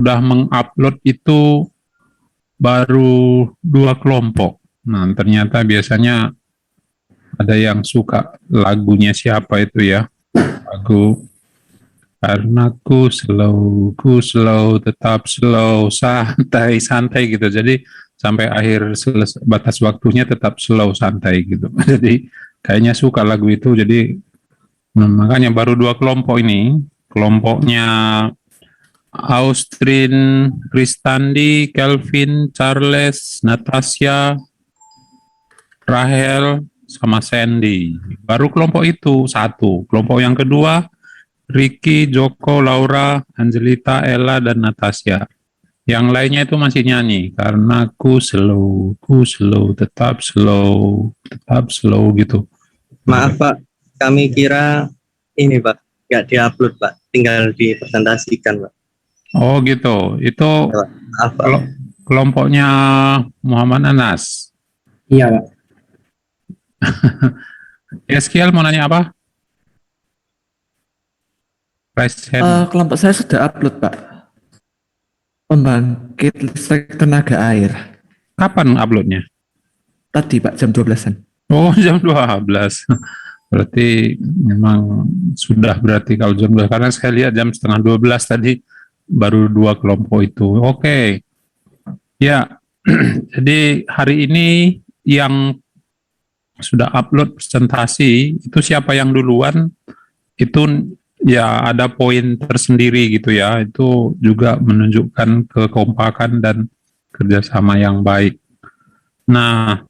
sudah mengupload itu baru 2 kelompok. Nah, ternyata biasanya ada yang suka lagunya siapa itu ya, lagu karena ku slow, tetap slow, santai, santai gitu. Jadi sampai akhir batas waktunya tetap slow, santai gitu. Jadi kayaknya suka lagu itu. Jadi makanya baru 2 kelompok ini. Kelompoknya Austrin, Kristandi, Kelvin, Charles, Natasha, Rahel, sama Sandy. Baru kelompok itu satu. Kelompok yang kedua Ricky, Joko, Laura, Angelita, Ella, dan Natasha. Yang lainnya itu masih nyanyi karena ku slow, tetap slow gitu. Maaf Pak, kami kira ini Pak, nggak diupload Pak, tinggal dipresentasikan Pak. Oh gitu, itu Ya, maaf Pak. Kelompoknya Muhammad Anas. Iya Pak. SQL mau nanya apa? Kelompok saya sudah upload Pak. Pembangkit listrik tenaga air. Kapan uploadnya? Tadi Pak, jam 12-an. Oh, jam 12. Berarti memang sudah, berarti kalau jam 12, karena saya lihat jam setengah 12 tadi baru 2 kelompok itu. Oke. Ya, jadi hari ini yang sudah upload presentasi itu siapa yang duluan itu ya ada poin tersendiri gitu ya. Itu juga menunjukkan kekompakan dan kerjasama yang baik. Nah,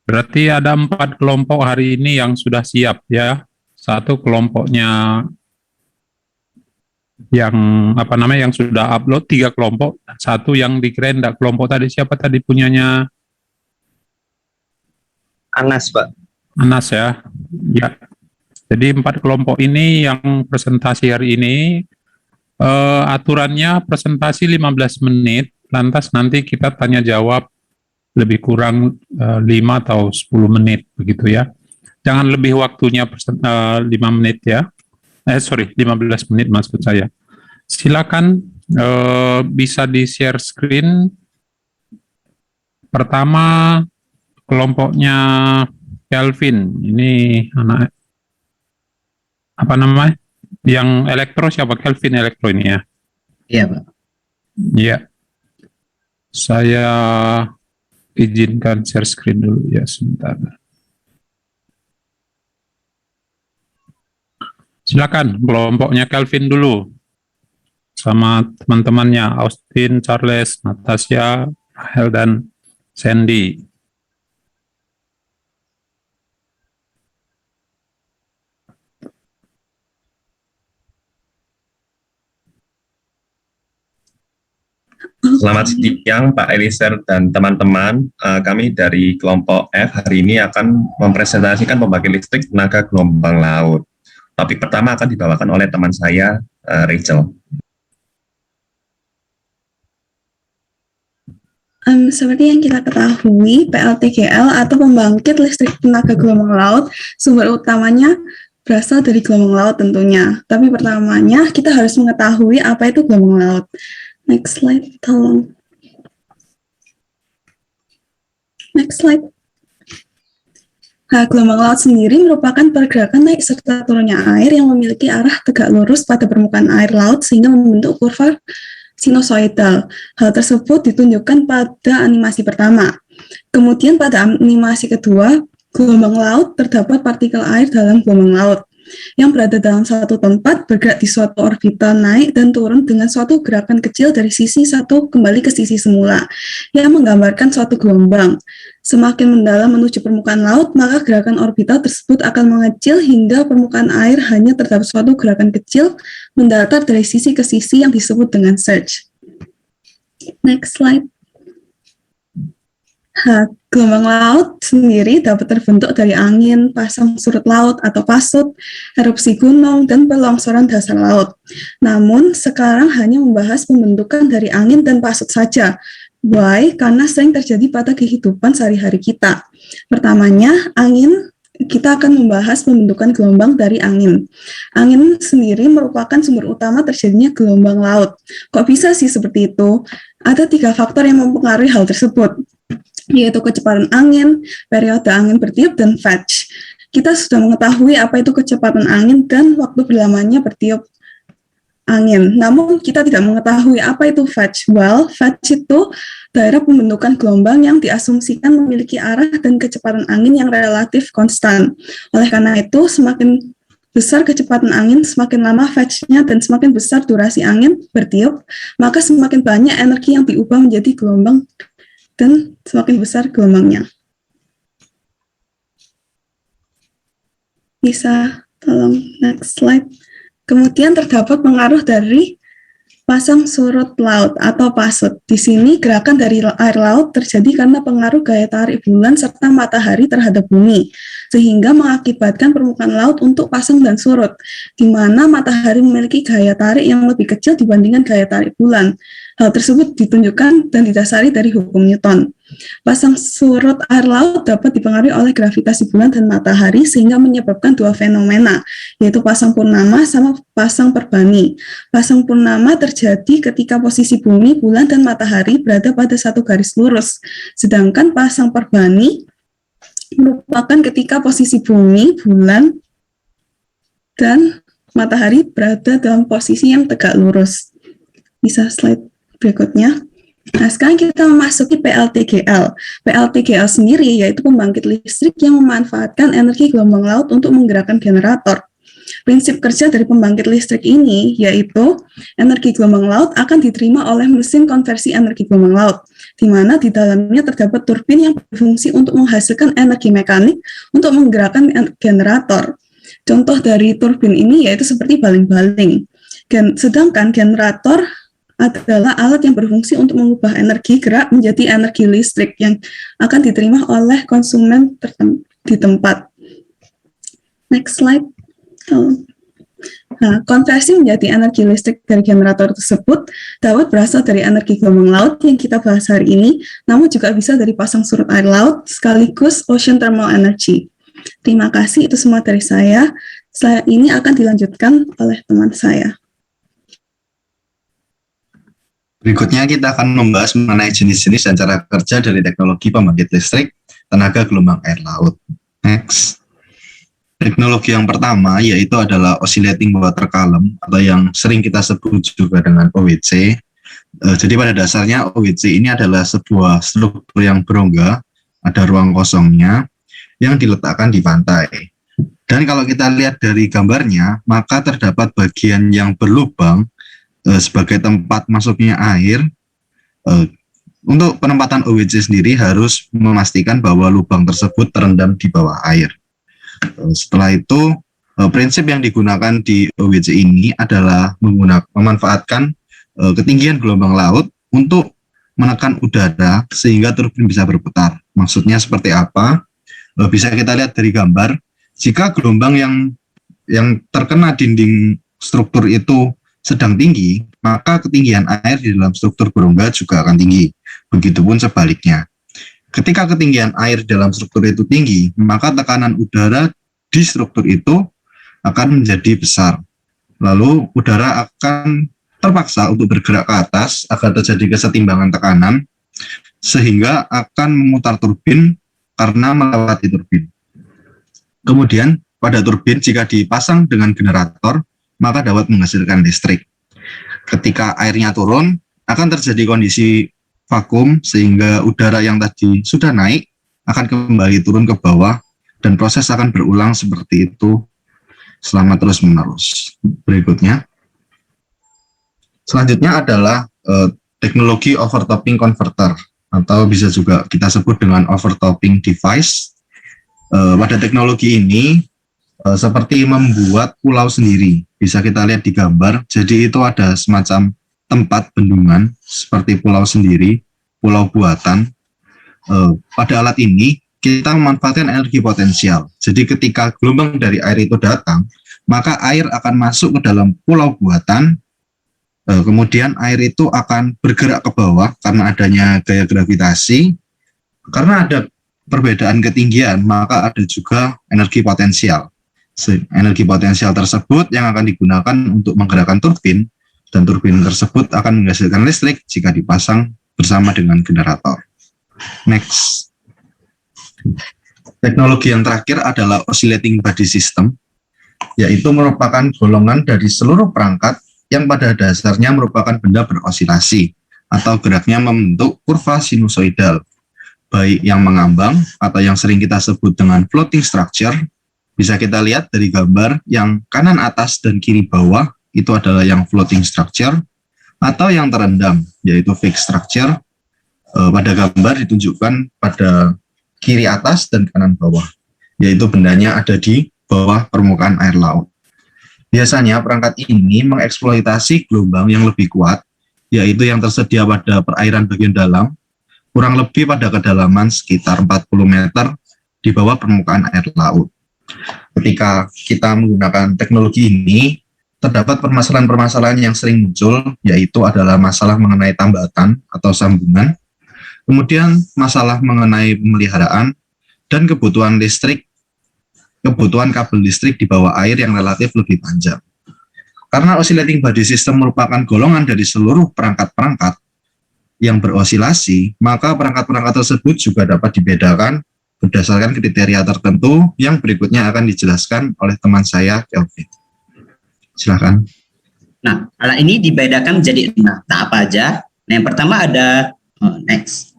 berarti ada 4 kelompok hari ini yang sudah siap ya. Satu kelompoknya yang apa namanya yang sudah upload 3 kelompok, satu yang dikirain enggak kelompok tadi, siapa tadi punyanya? Anas Pak. Anas ya. Ya. Jadi 4 kelompok ini yang presentasi hari ini aturannya presentasi 15 menit, lantas nanti kita tanya jawab lebih kurang 5 atau 10 menit begitu ya. Jangan lebih waktunya 5 menit ya. 15 menit maksud saya. Silakan bisa di-share screen. Pertama kelompoknya Kelvin. Ini anak apa namanya? Yang elektro siapa? Kelvin elektro ini ya? Iya Pak. Iya. Saya izinkan share screen dulu ya sebentar. Silakan kelompoknya Kelvin dulu sama teman-temannya Austin, Charles, Natasha, Rahel, dan Sandy. Selamat siang Pak Elisir dan teman-teman. Kami dari kelompok F hari ini akan mempresentasikan pembangkit listrik tenaga gelombang laut. Topik pertama akan dibawakan oleh teman saya, Rachel. Seperti yang kita ketahui, PLTGL atau pembangkit listrik tenaga gelombang laut, sumber utamanya berasal dari gelombang laut tentunya. Tapi pertamanya kita harus mengetahui apa itu gelombang laut. Next slide, tolong. Next slide. Nah, gelombang laut sendiri merupakan pergerakan naik serta turunnya air yang memiliki arah tegak lurus pada permukaan air laut sehingga membentuk kurva sinusoidal. Hal tersebut ditunjukkan pada animasi pertama. Kemudian pada animasi kedua, gelombang laut terdapat partikel air dalam gelombang laut yang berada dalam suatu tempat bergerak di suatu orbital naik dan turun dengan suatu gerakan kecil dari sisi satu kembali ke sisi semula yang menggambarkan suatu gelombang. Semakin mendalam menuju permukaan laut, maka gerakan orbital tersebut akan mengecil hingga permukaan air hanya terdapat suatu gerakan kecil mendatar dari sisi ke sisi yang disebut dengan surge. Next slide. Gelombang laut sendiri dapat terbentuk dari angin, pasang surut laut atau pasut, erupsi gunung, dan pelongsoran dasar laut. Namun, sekarang hanya membahas pembentukan dari angin dan pasut saja. Why? Karena sering terjadi pada kehidupan sehari-hari kita. Pertamanya, angin kita akan membahas pembentukan gelombang dari angin. Angin sendiri merupakan sumber utama terjadinya gelombang laut. Kok bisa sih seperti itu? Ada 3 faktor yang mempengaruhi hal tersebut, yaitu kecepatan angin, periode angin bertiup, dan fetch. Kita sudah mengetahui apa itu kecepatan angin dan waktu berlamanya bertiup angin. Namun kita tidak mengetahui apa itu fetch. Well, fetch itu daerah pembentukan gelombang yang diasumsikan memiliki arah dan kecepatan angin yang relatif konstan. Oleh karena itu, semakin besar kecepatan angin, semakin lama fetch-nya, dan semakin besar durasi angin bertiup, maka semakin banyak energi yang diubah menjadi gelombang dan semakin besar gelombangnya. Bisa tolong next slide. Kemudian terdapat pengaruh dari pasang surut laut atau pasut. Di sini gerakan dari air laut terjadi karena pengaruh gaya tarik bulan serta matahari terhadap bumi, sehingga mengakibatkan permukaan laut untuk pasang dan surut, di mana matahari memiliki gaya tarik yang lebih kecil dibandingkan gaya tarik bulan. Hal tersebut ditunjukkan dan didasari dari hukum Newton. Pasang surut air laut dapat dipengaruhi oleh gravitasi bulan dan matahari sehingga menyebabkan 2 fenomena, yaitu pasang purnama sama pasang perbani. Pasang purnama terjadi ketika posisi bumi, bulan, dan matahari berada pada satu garis lurus, sedangkan pasang perbani merupakan ketika posisi bumi, bulan, dan matahari berada dalam posisi yang tegak lurus. Bisa slide berikutnya. Nah, sekarang kita memasuki PLTGL. PLTGL sendiri yaitu pembangkit listrik yang memanfaatkan energi gelombang laut untuk menggerakkan generator. Prinsip kerja dari pembangkit listrik ini yaitu energi gelombang laut akan diterima oleh mesin konversi energi gelombang laut, di mana di dalamnya terdapat turbin yang berfungsi untuk menghasilkan energi mekanik untuk menggerakkan generator. Contoh dari turbin ini yaitu seperti baling-baling. Sedangkan generator adalah alat yang berfungsi untuk mengubah energi gerak menjadi energi listrik yang akan diterima oleh konsumen di tempat. Next slide. Nah, konversi menjadi energi listrik dari generator tersebut dapat berasal dari energi gelombang laut yang kita bahas hari ini, namun juga bisa dari pasang surut air laut sekaligus ocean thermal energy. Terima kasih, itu semua dari saya. Slide ini akan dilanjutkan oleh teman saya. Berikutnya kita akan membahas mengenai jenis-jenis dan cara kerja dari teknologi pembangkit listrik tenaga gelombang air laut. Next. Teknologi yang pertama yaitu adalah oscillating water column atau yang sering kita sebut juga dengan OWC. Jadi pada dasarnya OWC ini adalah sebuah struktur yang berongga, ada ruang kosongnya yang diletakkan di pantai. Dan kalau kita lihat dari gambarnya, maka terdapat bagian yang berlubang sebagai tempat masuknya air. Untuk penempatan OWC sendiri harus memastikan bahwa lubang tersebut terendam di bawah air. Setelah itu, prinsip yang digunakan di OWC ini adalah memanfaatkan ketinggian gelombang laut untuk menekan udara sehingga turbin bisa berputar. Maksudnya seperti apa? Bisa kita lihat dari gambar. Jika gelombang yang terkena dinding struktur itu sedang tinggi, maka ketinggian air di dalam struktur berongga juga akan tinggi. Begitupun sebaliknya. Ketika ketinggian air dalam struktur itu tinggi, maka tekanan udara di struktur itu akan menjadi besar. Lalu udara akan terpaksa untuk bergerak ke atas agar terjadi kesetimbangan tekanan, sehingga akan memutar turbin karena melewati turbin. Kemudian pada turbin jika dipasang dengan generator, maka dapat menghasilkan listrik. Ketika airnya turun, akan terjadi kondisi vakum sehingga udara yang tadi sudah naik akan kembali turun ke bawah dan proses akan berulang seperti itu selama terus-menerus. Berikutnya. Selanjutnya adalah teknologi overtopping converter atau bisa juga kita sebut dengan overtopping device. Pada teknologi ini seperti membuat pulau sendiri, bisa kita lihat di gambar. Jadi itu ada semacam tempat bendungan seperti pulau sendiri, pulau buatan. Pada alat ini kita memanfaatkan energi potensial. Jadi ketika gelombang dari air itu datang, maka air akan masuk ke dalam pulau buatan. Kemudian air itu akan bergerak ke bawah karena adanya gaya gravitasi. Karena ada perbedaan ketinggian, maka ada juga energi potensial. Energi potensial tersebut yang akan digunakan untuk menggerakkan turbin, dan turbin tersebut akan menghasilkan listrik jika dipasang bersama dengan generator. Next. Teknologi yang terakhir adalah oscillating body system, yaitu merupakan golongan dari seluruh perangkat yang pada dasarnya merupakan benda beroscilasi atau geraknya membentuk kurva sinusoidal, baik yang mengambang atau yang sering kita sebut dengan floating structure. Bisa kita lihat dari gambar yang kanan atas dan kiri bawah itu adalah yang floating structure, atau yang terendam yaitu fixed structure. Pada gambar ditunjukkan pada kiri atas dan kanan bawah, yaitu bendanya ada di bawah permukaan air laut. Biasanya perangkat ini mengeksploitasi gelombang yang lebih kuat, yaitu yang tersedia pada perairan bagian dalam, kurang lebih pada kedalaman sekitar 40 meter di bawah permukaan air laut. Ketika kita menggunakan teknologi ini, terdapat permasalahan-permasalahan yang sering muncul, yaitu adalah masalah mengenai tambatan atau sambungan, kemudian masalah mengenai pemeliharaan, dan kebutuhan kabel listrik di bawah air yang relatif lebih panjang. Karena oscillating body system merupakan golongan dari seluruh perangkat-perangkat yang berosilasi, maka perangkat-perangkat tersebut juga dapat dibedakan berdasarkan kriteria tertentu yang berikutnya akan dijelaskan oleh teman saya, Kelvin. Silakan. Nah, alat ini dibedakan menjadi 6. Nah, apa aja? Nah, yang pertama ada next.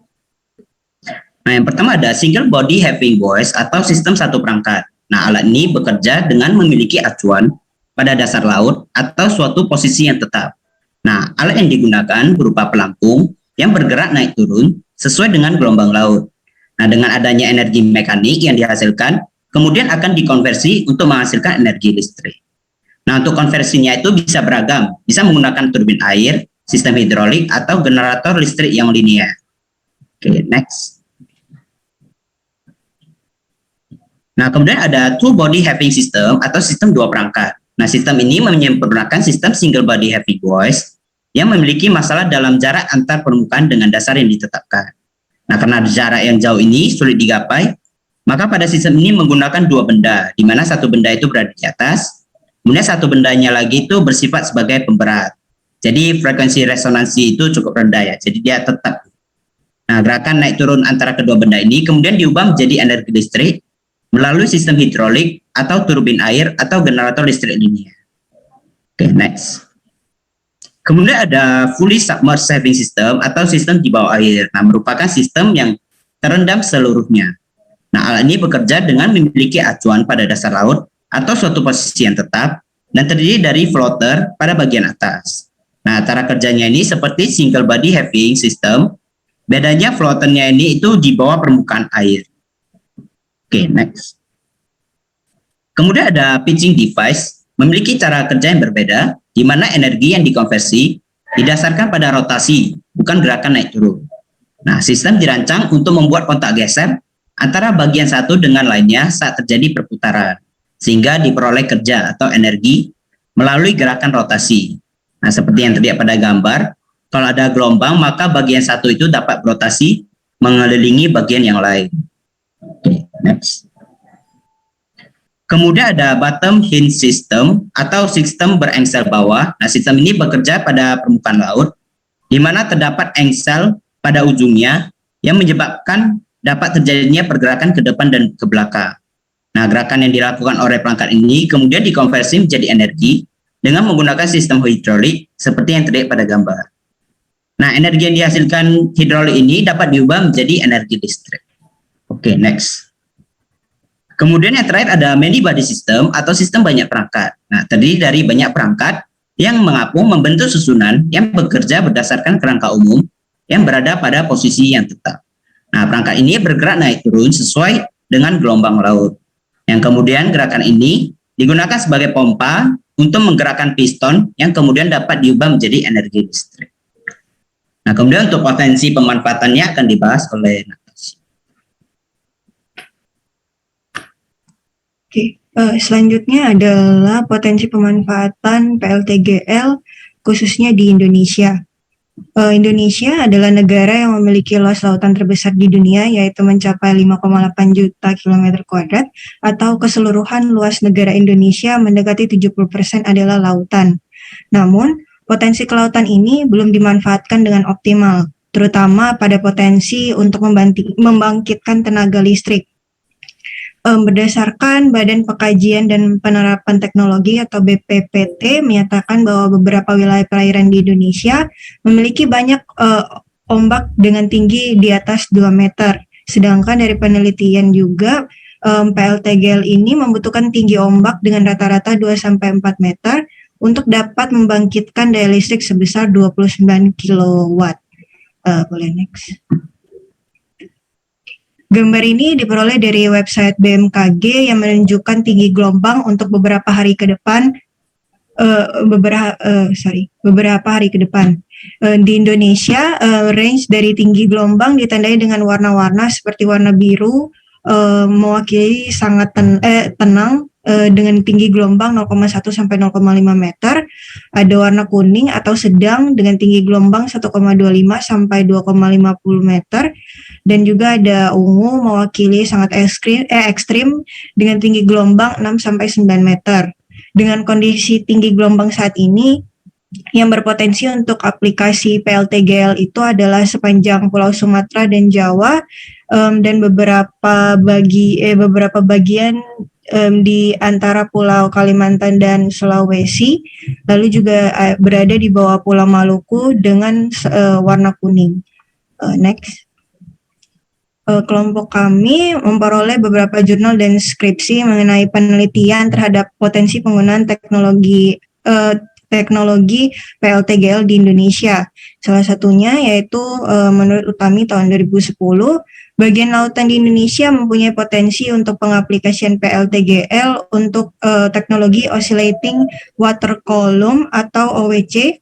Nah, yang pertama ada single body having voice atau sistem satu perangkat. Nah, alat ini bekerja dengan memiliki acuan pada dasar laut atau suatu posisi yang tetap. Nah, alat yang digunakan berupa pelampung yang bergerak naik turun sesuai dengan gelombang laut. Nah, dengan adanya energi mekanik yang dihasilkan, kemudian akan dikonversi untuk menghasilkan energi listrik. Nah, untuk konversinya itu bisa beragam, bisa menggunakan turbin air, sistem hidrolik, atau generator listrik yang linear. Oke, next. Nah, kemudian ada two body having system atau sistem dua perangkat. Nah, sistem ini menyempurnakan sistem single body having voice yang memiliki masalah dalam jarak antar permukaan dengan dasar yang ditetapkan. Nah, karena jarak yang jauh ini sulit digapai, maka pada sistem ini menggunakan dua benda, di mana satu benda itu berada di atas, kemudian satu bendanya lagi itu bersifat sebagai pemberat. Jadi frekuensi resonansi itu cukup rendah ya, jadi dia tetap. Nah, gerakan naik turun antara kedua benda ini kemudian diubah menjadi energi listrik melalui sistem hidrolik atau turbin air atau generator listrik linear. Oke, next. Kemudian ada fully submerged saving system atau sistem di bawah air. Nah, merupakan sistem yang terendam seluruhnya. Nah, alat ini bekerja dengan memiliki acuan pada dasar laut atau suatu posisi yang tetap dan terdiri dari floater pada bagian atas. Nah, cara kerjanya ini seperti single body having system. Bedanya floaternya ini itu di bawah permukaan air. Oke, next. Kemudian ada pitching device, memiliki cara kerja yang berbeda, di mana energi yang dikonversi didasarkan pada rotasi, bukan gerakan naik turun. Nah, sistem dirancang untuk membuat kontak geser antara bagian satu dengan lainnya saat terjadi perputaran, sehingga diperoleh kerja atau energi melalui gerakan rotasi. Nah, seperti yang terlihat pada gambar, kalau ada gelombang, maka bagian satu itu dapat berotasi mengelilingi bagian yang lain. Oke, next. Kemudian ada bottom hinge system atau sistem berengsel bawah. Nah, sistem ini bekerja pada permukaan laut, di mana terdapat engsel pada ujungnya yang menyebabkan dapat terjadinya pergerakan ke depan dan ke belakang. Nah, gerakan yang dilakukan oleh perangkat ini kemudian dikonversi menjadi energi dengan menggunakan sistem hidrolik seperti yang terlihat pada gambar. Nah, energi yang dihasilkan hidrolik ini dapat diubah menjadi energi listrik. Oke, next. Kemudian yang terakhir ada many body system atau sistem banyak perangkat. Nah, terdiri dari banyak perangkat yang mengapung membentuk susunan yang bekerja berdasarkan kerangka umum yang berada pada posisi yang tetap. Nah, perangkat ini bergerak naik turun sesuai dengan gelombang laut. Yang kemudian gerakan ini digunakan sebagai pompa untuk menggerakkan piston yang kemudian dapat diubah menjadi energi listrik. Nah, kemudian untuk potensi pemanfaatannya akan dibahas oleh Natasha. Oke, selanjutnya adalah potensi pemanfaatan PLTGL khususnya di Indonesia. Indonesia adalah negara yang memiliki luas lautan terbesar di dunia, yaitu mencapai 5,8 juta kilometer kuadrat, atau keseluruhan luas negara Indonesia mendekati 70% adalah lautan. Namun, potensi kelautan ini belum dimanfaatkan dengan optimal, terutama pada potensi untuk membangkitkan tenaga listrik. Berdasarkan Badan Pengkajian dan Penerapan Teknologi atau BPPT menyatakan bahwa beberapa wilayah perairan di Indonesia memiliki banyak ombak dengan tinggi di atas 2 meter. Sedangkan dari penelitian juga PLTGL ini membutuhkan tinggi ombak dengan rata-rata 2-4 meter untuk dapat membangkitkan daya listrik sebesar 29 kW. Boleh next. Gambar ini diperoleh dari website BMKG yang menunjukkan tinggi gelombang untuk beberapa hari ke depan. Beberapa hari ke depan. Di Indonesia, range dari tinggi gelombang ditandai dengan warna-warna seperti warna biru mewakili sangat tenang dengan tinggi gelombang 0,1 sampai 0,5 meter. Ada warna kuning atau sedang dengan tinggi gelombang 1,25 sampai 2,50 meter. Dan juga ada ungu mewakili sangat ekstrim dengan tinggi gelombang 6 sampai 9 meter. Dengan kondisi tinggi gelombang saat ini, yang berpotensi untuk aplikasi PLTGL itu adalah sepanjang Pulau Sumatera dan Jawa, dan beberapa bagian di antara Pulau Kalimantan dan Sulawesi, lalu juga berada di bawah Pulau Maluku dengan warna kuning. Next. Kelompok kami memperoleh beberapa jurnal dan skripsi mengenai penelitian terhadap potensi penggunaan teknologi PLTGL di Indonesia. Salah satunya yaitu menurut Utami tahun 2010, bagian lautan di Indonesia mempunyai potensi untuk pengaplikasian PLTGL untuk teknologi Oscillating Water Column atau OWC.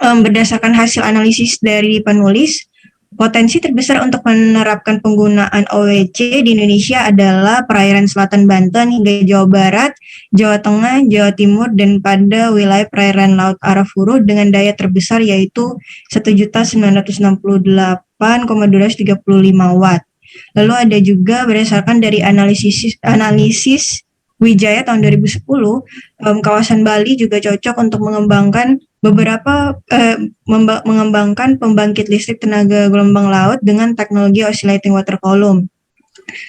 Berdasarkan hasil analisis dari penulis, potensi terbesar untuk menerapkan penggunaan OWC di Indonesia adalah perairan selatan Banten hingga Jawa Barat, Jawa Tengah, Jawa Timur, dan pada wilayah perairan Laut Arafuru dengan daya terbesar yaitu 1.968,235 watt. Lalu ada juga berdasarkan dari analisis Wijaya tahun 2010, kawasan Bali juga cocok untuk mengembangkan mengembangkan pembangkit listrik tenaga gelombang laut dengan teknologi Oscillating Water Column.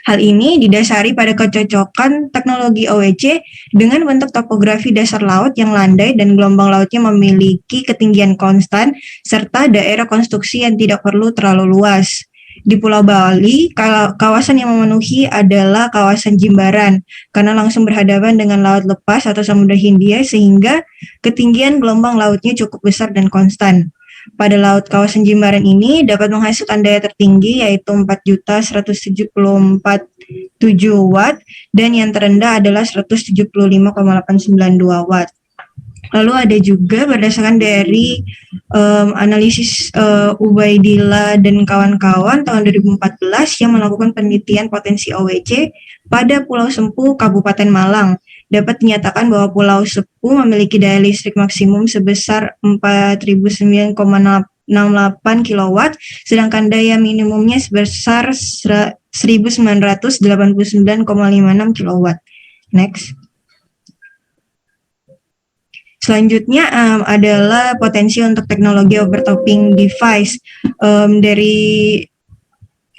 Hal ini didasari pada kecocokan teknologi OWC dengan bentuk topografi dasar laut yang landai dan gelombang lautnya memiliki ketinggian konstan serta daerah konstruksi yang tidak perlu terlalu luas. Di Pulau Bali, kawasan yang memenuhi adalah kawasan Jimbaran karena langsung berhadapan dengan laut lepas atau Samudra Hindia sehingga ketinggian gelombang lautnya cukup besar dan konstan. Pada laut kawasan Jimbaran ini dapat menghasilkan daya tertinggi yaitu 4.174.7 watt dan yang terendah adalah 175,892 watt. Lalu ada juga berdasarkan dari analisis Ubaidillah dan kawan-kawan tahun 2014 yang melakukan penelitian potensi OWC pada Pulau Sempu, Kabupaten Malang. Dapat dinyatakan bahwa Pulau Sempu memiliki daya listrik maksimum sebesar 4.009,68 kW, sedangkan daya minimumnya sebesar 1.989,56 kW. Next. Selanjutnya adalah potensi untuk teknologi overtopping device.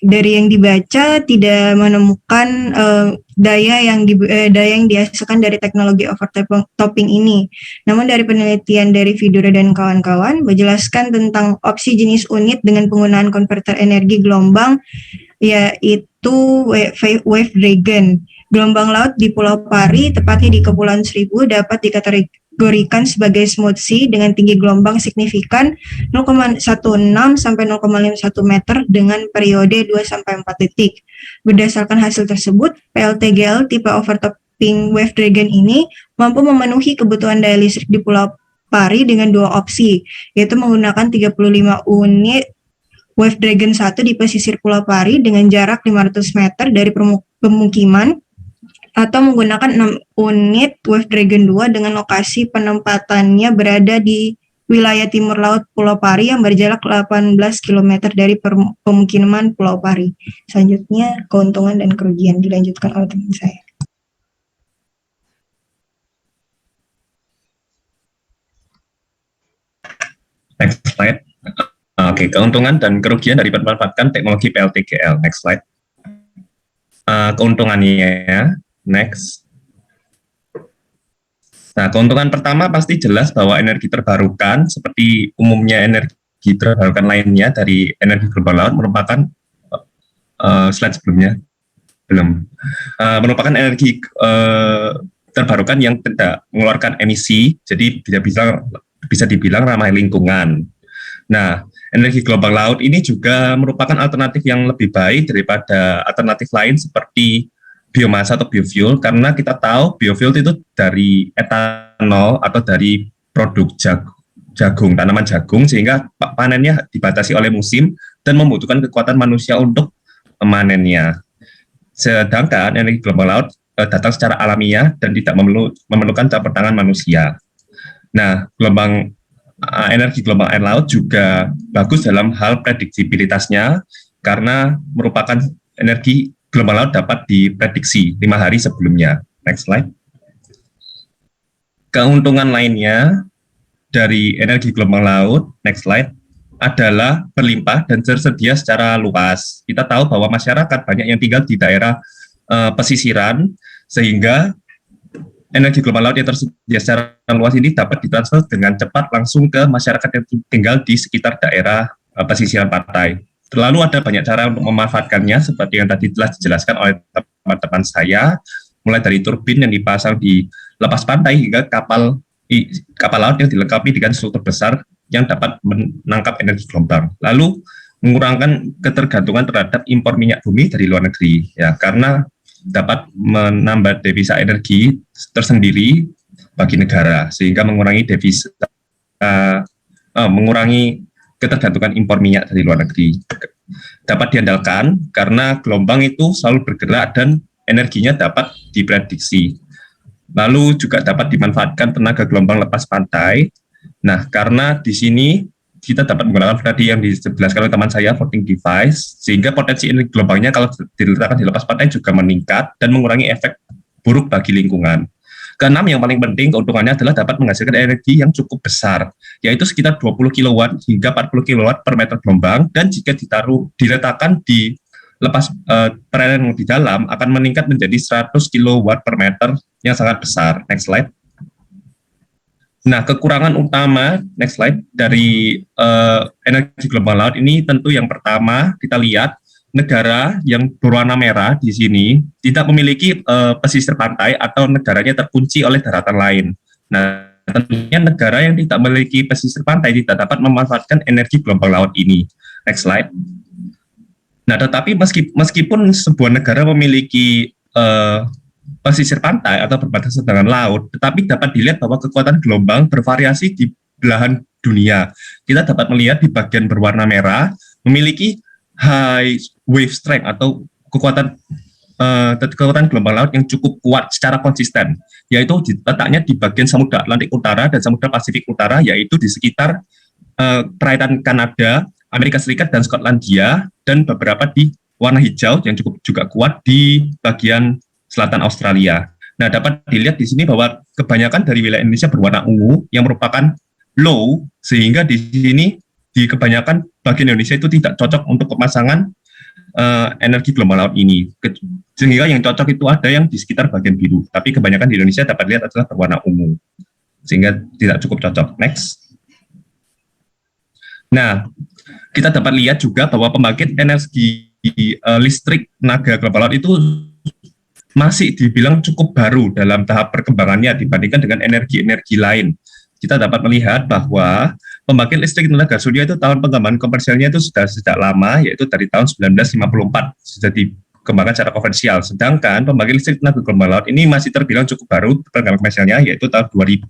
Dari yang dibaca tidak menemukan daya yang dihasilkan dari teknologi overtopping ini. Namun dari penelitian dari Vidura dan kawan-kawan menjelaskan tentang opsi jenis unit dengan penggunaan konverter energi gelombang yaitu wave dragon. Gelombang laut di Pulau Pari, tepatnya di Kepulauan Seribu, dapat dikategorikan sebagai smooth sea dengan tinggi gelombang signifikan 0,16 sampai 0,51 meter dengan periode 2 sampai 4 detik. Berdasarkan hasil tersebut, PLTGL tipe overtopping wave dragon ini mampu memenuhi kebutuhan daya listrik di Pulau Pari dengan dua opsi, yaitu menggunakan 35 unit Wave Dragon 1 di pesisir Pulau Pari dengan jarak 500 meter dari pemukiman, atau menggunakan 6 unit Wave Dragon 2 dengan lokasi penempatannya berada di wilayah timur laut Pulau Pari yang berjarak 18 km dari pemukiman Pulau Pari. Selanjutnya, keuntungan dan kerugian dilanjutkan oleh teman saya. Next slide. Oke, keuntungan dan kerugian dari memanfaatkan teknologi PLTGL. Next slide. Keuntungannya, next. Nah, keuntungan pertama pasti jelas bahwa energi terbarukan, seperti umumnya energi terbarukan lainnya dari energi global laut, merupakan slide sebelumnya belum merupakan energi terbarukan yang tidak mengeluarkan emisi, jadi bisa dibilang ramah lingkungan. Nah, energi gelombang laut ini juga merupakan alternatif yang lebih baik daripada alternatif lain seperti biomasa atau biofuel, karena kita tahu biofuel itu dari etanol atau dari produk jagung, tanaman jagung, sehingga panennya dibatasi oleh musim dan membutuhkan kekuatan manusia untuk memanennya. Sedangkan energi gelombang laut datang secara alamiah dan tidak memerlukan campur tangan manusia. Nah, energi gelombang air laut juga bagus dalam hal prediksibilitasnya karena merupakan energi gelombang laut dapat diprediksi 5 hari sebelumnya. Next slide. Keuntungan lainnya dari energi gelombang laut, next slide, adalah berlimpah dan tersedia secara luas. Kita tahu bahwa masyarakat banyak yang tinggal di daerah pesisiran, sehingga energi gelombang laut yang tersedia secara luas ini dapat ditransfer dengan cepat langsung ke masyarakat yang tinggal di sekitar daerah pesisiran pantai. Lalu ada banyak cara untuk memanfaatkannya, seperti yang tadi telah dijelaskan oleh teman-teman saya, mulai dari turbin yang dipasang di lepas pantai hingga kapal laut yang dilengkapi dengan struktur besar yang dapat menangkap energi gelombang. Lalu mengurangkan ketergantungan terhadap impor minyak bumi dari luar negeri, ya, karena dapat menambah devisa energi tersendiri bagi negara, sehingga mengurangi mengurangi ketergantungan impor minyak dari luar negeri. Dapat diandalkan karena gelombang itu selalu bergerak dan energinya dapat diprediksi. Lalu juga dapat dimanfaatkan tenaga gelombang lepas pantai. Nah, karena di sini kita dapat menggunakan tadi yang dijelaskan oleh teman saya, floating device, sehingga potensi energi gelombangnya kalau diletakkan di lepas pantai juga meningkat dan mengurangi efek buruk bagi lingkungan. Keenam, yang paling penting keuntungannya adalah dapat menghasilkan energi yang cukup besar, yaitu sekitar 20 kW hingga 40 kW per meter gelombang, dan jika diletakkan di lepas perairan di dalam akan meningkat menjadi 100 kW per meter yang sangat besar. Next slide. Nah, kekurangan utama, next slide, dari energi gelombang laut ini tentu yang pertama kita lihat negara yang berwarna merah di sini tidak memiliki pesisir pantai atau negaranya terkunci oleh daratan lain. Nah, tentunya negara yang tidak memiliki pesisir pantai tidak dapat memanfaatkan energi gelombang laut ini. Next slide. Nah, tetapi meskipun sebuah negara memiliki pesisir pantai atau berbatasan dengan laut, tetapi dapat dilihat bahwa kekuatan gelombang bervariasi di belahan dunia. Kita dapat melihat di bagian berwarna merah memiliki high wave strength atau kekuatan gelombang laut yang cukup kuat secara konsisten, yaitu letaknya di bagian Samudra Atlantik Utara dan Samudra Pasifik Utara, yaitu di sekitar perairan Kanada, Amerika Serikat, dan Skotlandia, dan beberapa di warna hijau yang cukup juga kuat di bagian selatan Australia. Nah, dapat dilihat di sini bahwa kebanyakan dari wilayah Indonesia berwarna ungu yang merupakan low, sehingga di sini di kebanyakan bagian Indonesia itu tidak cocok untuk pemasangan energi gelombang laut ini. Sehingga yang cocok itu ada yang di sekitar bagian biru, tapi kebanyakan di Indonesia dapat lihat adalah berwarna ungu, sehingga tidak cukup cocok. Next. Nah, kita dapat lihat juga bahwa pembangkit energi listrik tenaga gelombang laut itu masih dibilang cukup baru dalam tahap perkembangannya dibandingkan dengan energi-energi lain. Kita dapat melihat bahwa pembangkit listrik tenaga surya itu tahun pengembangan komersialnya itu sudah sejak lama, yaitu dari tahun 1954 sudah dikembangkan secara komersial. Sedangkan pembangkit listrik tenaga gelombang laut ini masih terbilang cukup baru pengembangan komersialnya, yaitu tahun 2000.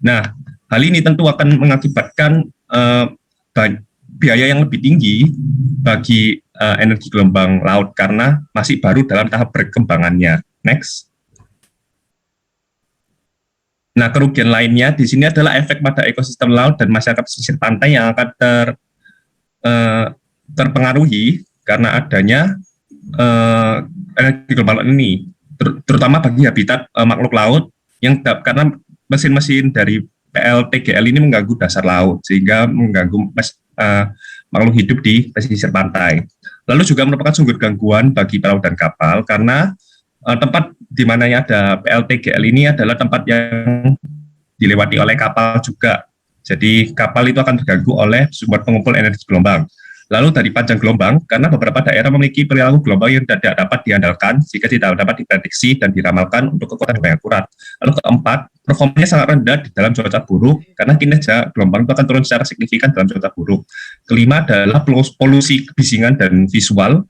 Nah, hal ini tentu akan mengakibatkan biaya yang lebih tinggi bagi energi gelombang laut karena masih baru dalam tahap perkembangannya. Next. Nah, kerugian lainnya di sini adalah efek pada ekosistem laut dan masyarakat pesisir pantai yang akan terpengaruhi karena adanya energi global ini, terutama bagi habitat makhluk laut yang karena mesin-mesin dari PLTGL ini mengganggu dasar laut sehingga mengganggu makhluk hidup di pesisir pantai. Lalu juga merupakan sumber gangguan bagi perahu dan kapal karena tempat di mana ada PLTGL ini adalah tempat yang dilewati oleh kapal juga. Jadi kapal itu akan terganggu oleh sumber pengumpul energi gelombang. Lalu dari panjang gelombang, karena beberapa daerah memiliki perilaku gelombang yang tidak dapat diandalkan jika tidak dapat diprediksi dan diramalkan untuk kekuatan yang akurat. Lalu keempat, performanya sangat rendah di dalam cuaca buruk karena kinerja gelombang itu akan turun secara signifikan dalam cuaca buruk. Kelima adalah polusi kebisingan dan visual,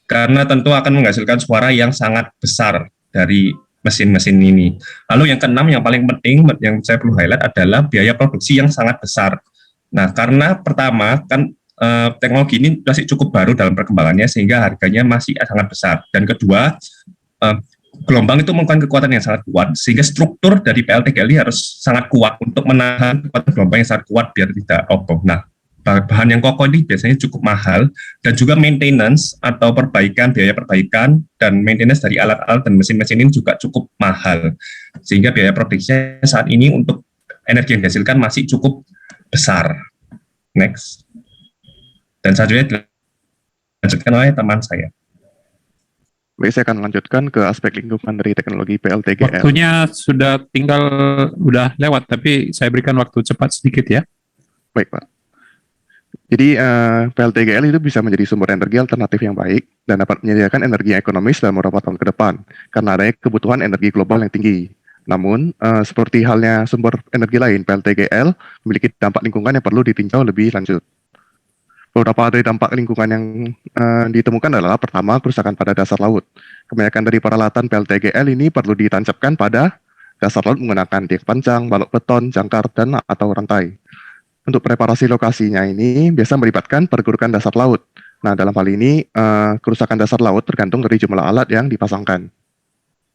karena tentu akan menghasilkan suara yang sangat besar dari mesin-mesin ini. Lalu yang keenam, yang paling penting yang saya perlu highlight adalah biaya produksi yang sangat besar. Nah, karena pertama kan teknologi ini masih cukup baru dalam perkembangannya sehingga harganya masih sangat besar. Dan kedua, gelombang itu merupakan kekuatan yang sangat kuat sehingga struktur dari PLTGL harus sangat kuat untuk menahan kekuatan gelombang yang sangat kuat biar tidak roboh. Nah, bahan yang kokoh ini biasanya cukup mahal dan juga maintenance atau biaya perbaikan dan maintenance dari alat-alat dan mesin-mesin ini juga cukup mahal sehingga biaya produksinya saat ini untuk energi yang dihasilkan masih cukup besar. Next. Dan selanjutnya dilanjutkan oleh teman saya. Baik, saya akan lanjutkan ke aspek lingkungan dari teknologi PLTGL. Waktunya sudah udah lewat, tapi saya berikan waktu cepat sedikit ya. Baik, Pak. Jadi PLTGL itu bisa menjadi sumber energi alternatif yang baik dan dapat menyediakan energi yang ekonomis dalam beberapa tahun ke depan karena adanya kebutuhan energi global yang tinggi. Namun, seperti halnya sumber energi lain, PLTGL memiliki dampak lingkungan yang perlu ditinjau lebih lanjut. Beberapa dari dampak lingkungan yang ditemukan adalah pertama, kerusakan pada dasar laut. Kebanyakan dari peralatan PLTGL ini perlu ditancapkan pada dasar laut menggunakan tiang panjang, balok beton, jangkar, dan atau rantai. Untuk preparasi lokasinya ini biasa melibatkan pergerukan dasar laut. Nah, dalam hal ini kerusakan dasar laut tergantung dari jumlah alat yang dipasangkan.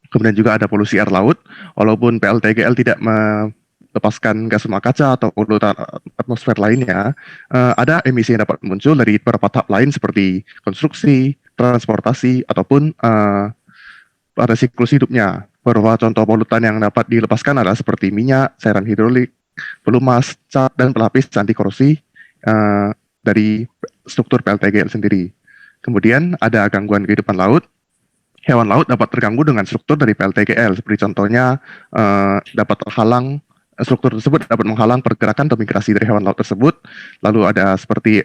Kemudian juga ada polusi air laut, walaupun PLTGL tidak melepaskan gas rumah kaca atau polutan atmosfer lainnya, ada emisi yang dapat muncul dari beberapa tahap lain seperti konstruksi, transportasi, ataupun pada siklus hidupnya. Beberapa contoh polutan yang dapat dilepaskan adalah seperti minyak, cairan hidrolik, pelumas, cat, dan pelapis anti korosi dari struktur PLTGL sendiri. Kemudian ada gangguan kehidupan laut. Hewan laut dapat terganggu dengan struktur dari PLTGL, seperti contohnya dapat terhalang, struktur tersebut dapat menghalang pergerakan atau migrasi dari hewan laut tersebut. Lalu ada seperti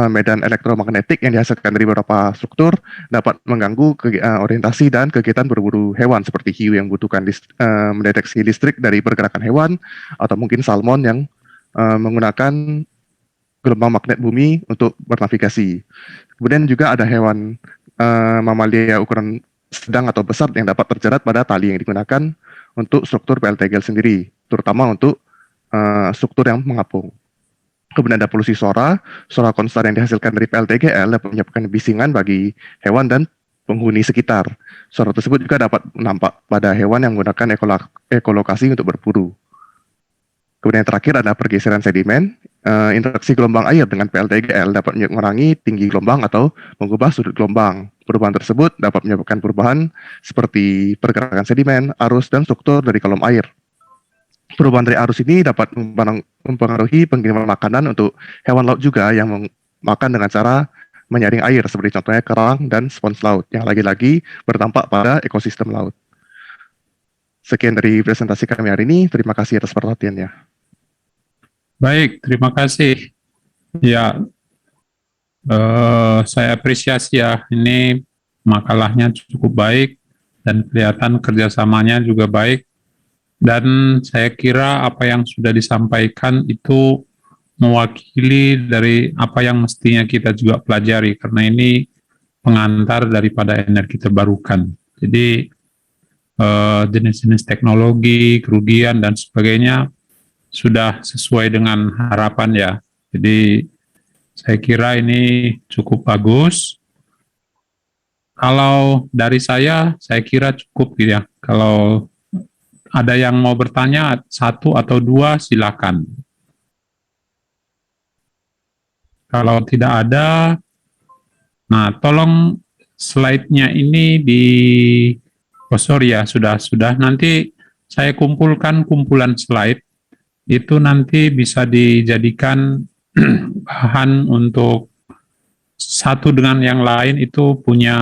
medan elektromagnetik yang dihasilkan dari beberapa struktur dapat mengganggu orientasi dan kegiatan berburu hewan seperti hiu yang membutuhkan mendeteksi listrik dari pergerakan hewan atau mungkin salmon yang menggunakan gelombang magnet bumi untuk bernavigasi. Kemudian juga ada hewan mamalia ukuran sedang atau besar yang dapat terjerat pada tali yang digunakan untuk struktur PLTGL sendiri, terutama untuk struktur yang mengapung. Kemudian ada polusi suara konstan yang dihasilkan dari PLTGL dapat menyebabkan bisingan bagi hewan dan penghuni sekitar. Suara tersebut juga dapat nampak pada hewan yang menggunakan ekolokasi untuk berburu. Kemudian yang terakhir ada pergeseran sedimen. Interaksi gelombang air dengan PLTGL dapat mengurangi tinggi gelombang atau mengubah sudut gelombang. Perubahan tersebut dapat menyebabkan perubahan seperti pergerakan sedimen, arus, dan struktur dari kolom air. Perubahan dari arus ini dapat mempengaruhi pengiriman makanan untuk hewan laut juga yang makan dengan cara menyaring air, seperti contohnya kerang dan spons laut, yang lagi-lagi berdampak pada ekosistem laut. Sekian dari presentasi kami hari ini. Terima kasih atas perhatiannya. Baik, terima kasih. Ya, saya apresiasi ya, ini makalahnya cukup baik dan kelihatan kerjasamanya juga baik. Dan saya kira apa yang sudah disampaikan itu mewakili dari apa yang mestinya kita juga pelajari, karena ini pengantar daripada energi terbarukan. Jadi jenis-jenis teknologi, kerugian, dan sebagainya sudah sesuai dengan harapan ya. Jadi saya kira ini cukup bagus. Kalau dari saya kira cukup ya. Kalau ada yang mau bertanya, satu atau dua, silakan. Kalau tidak ada, nah tolong slide-nya ini oh sorry ya, sudah. Nanti saya kumpulkan kumpulan slide, itu nanti bisa dijadikan bahan untuk satu dengan yang lain itu punya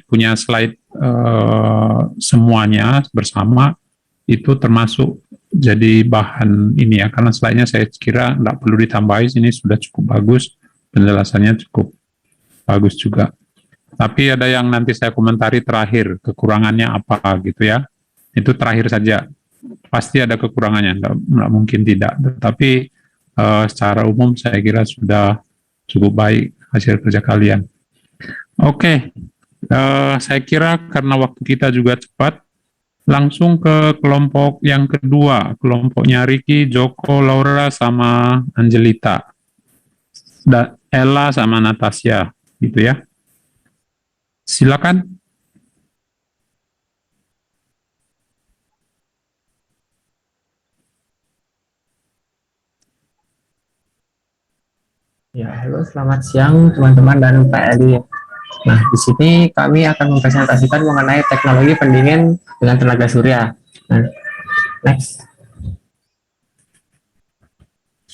punya slide semuanya bersama, itu termasuk jadi bahan ini ya, karena slide-nya saya kira nggak perlu ditambahin, ini sudah cukup bagus, penjelasannya cukup bagus juga. Tapi ada yang nanti saya komentari terakhir, kekurangannya apa gitu ya, itu terakhir saja. Pasti ada kekurangannya, nggak mungkin tidak, tetapi secara umum saya kira sudah cukup baik hasil kerja kalian. Oke, saya kira karena waktu kita juga cepat, langsung ke kelompok yang kedua, kelompoknya Ricky, Joko, Laura, sama Angelita. Ella sama Natasha, gitu ya. Silakan. Ya, halo, selamat siang teman-teman dan Pak Edi. Nah, di sini kami akan mempresentasikan mengenai teknologi pendingin dengan tenaga surya. Nah, next.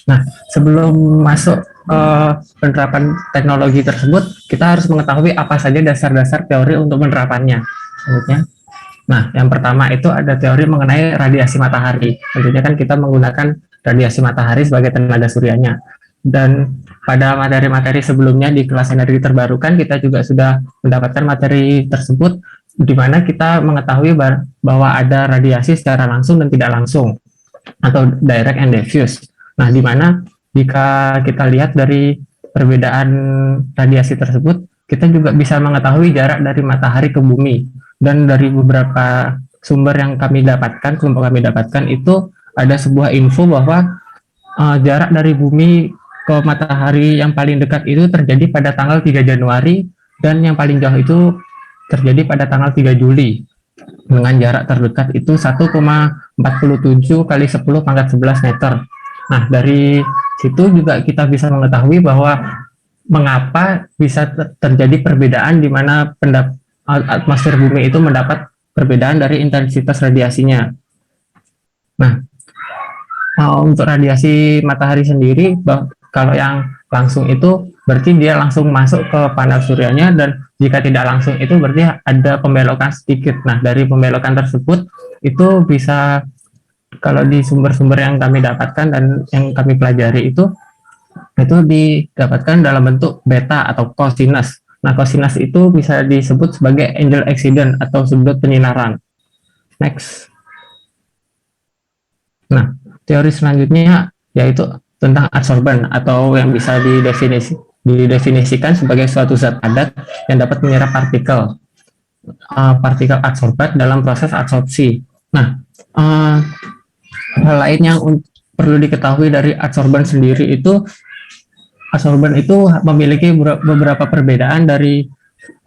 Nah, sebelum masuk ke penerapan teknologi tersebut, kita harus mengetahui apa saja dasar-dasar teori untuk penerapannya. Selanjutnya. Nah, yang pertama itu ada teori mengenai radiasi matahari. Tentunya kan kita menggunakan radiasi matahari sebagai tenaga suryanya. Dan pada materi-materi sebelumnya di kelas energi terbarukan, kita juga sudah mendapatkan materi tersebut di mana kita mengetahui bahwa ada radiasi secara langsung dan tidak langsung atau direct and diffuse. Nah, di mana jika kita lihat dari perbedaan radiasi tersebut, kita juga bisa mengetahui jarak dari matahari ke bumi. Dan dari beberapa sumber yang kami dapatkan, kelompok kami dapatkan itu ada sebuah info bahwa jarak dari bumi ke matahari yang paling dekat itu terjadi pada tanggal 3 Januari dan yang paling jauh itu terjadi pada tanggal 3 Juli dengan jarak terdekat itu 1,47 kali 10 pangkat 11 meter. Nah, dari situ juga kita bisa mengetahui bahwa mengapa bisa terjadi perbedaan di mana atmosfer bumi itu mendapat perbedaan dari intensitas radiasinya. Nah, untuk radiasi matahari sendiri, kalau yang langsung itu berarti dia langsung masuk ke panel suryanya, dan jika tidak langsung itu berarti ada pembelokan sedikit. Nah, dari pembelokan tersebut itu bisa, kalau di sumber-sumber yang kami dapatkan dan yang kami pelajari itu didapatkan dalam bentuk beta atau cosinus. Nah, cosinus itu bisa disebut sebagai angel accident atau sudut penyinaran. Next. Nah, teori selanjutnya yaitu tentang adsorban atau yang bisa didefinisikan sebagai suatu zat padat yang dapat menyerap partikel adsorbat dalam proses adsorpsi. Nah, hal lain yang perlu diketahui dari adsorban sendiri itu, adsorban itu memiliki beberapa perbedaan dari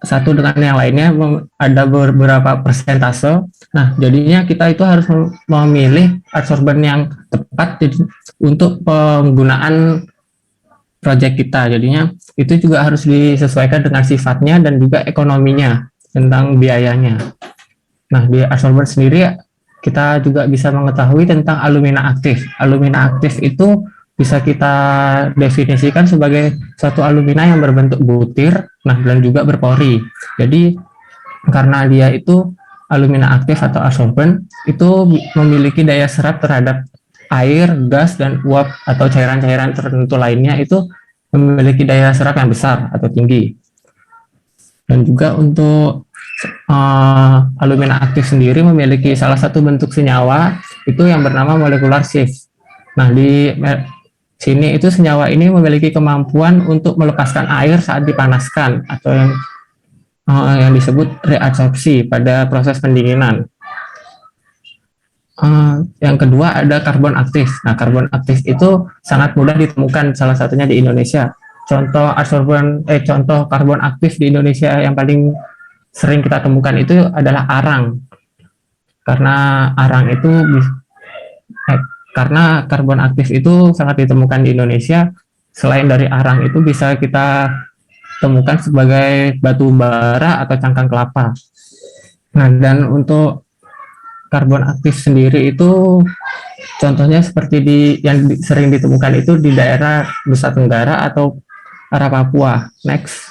satu dengan yang lainnya, ada beberapa persentase. Nah, jadinya kita itu harus memilih adsorban yang tepat untuk penggunaan proyek kita. Jadinya itu juga harus disesuaikan dengan sifatnya dan juga ekonominya tentang biayanya. Nah, di adsorban sendiri kita juga bisa mengetahui tentang alumina aktif. Alumina aktif itu bisa kita definisikan sebagai suatu alumina yang berbentuk butir, nah, dan juga berpori. Jadi karena dia itu alumina aktif atau adsorban, itu memiliki daya serap terhadap air, gas, dan uap atau cairan-cairan tertentu lainnya, itu memiliki daya serap yang besar atau tinggi. Dan juga untuk alumina aktif sendiri memiliki salah satu bentuk senyawa itu yang bernama molecular shift. Nah, di sini itu senyawa ini memiliki kemampuan untuk melepaskan air saat dipanaskan atau yang disebut reabsorpsi pada proses pendinginan. Yang kedua ada karbon aktif. Nah, karbon aktif itu sangat mudah ditemukan, salah satunya di Indonesia. Contoh karbon aktif di Indonesia yang paling sering kita temukan itu adalah arang. karena arang itu karena karbon aktif itu sangat ditemukan di Indonesia. Selain dari arang itu bisa kita temukan sebagai batu bara atau cangkang kelapa. Nah, dan untuk karbon aktif sendiri itu contohnya seperti yang sering ditemukan itu di daerah Nusa Tenggara atau arah Papua. Next.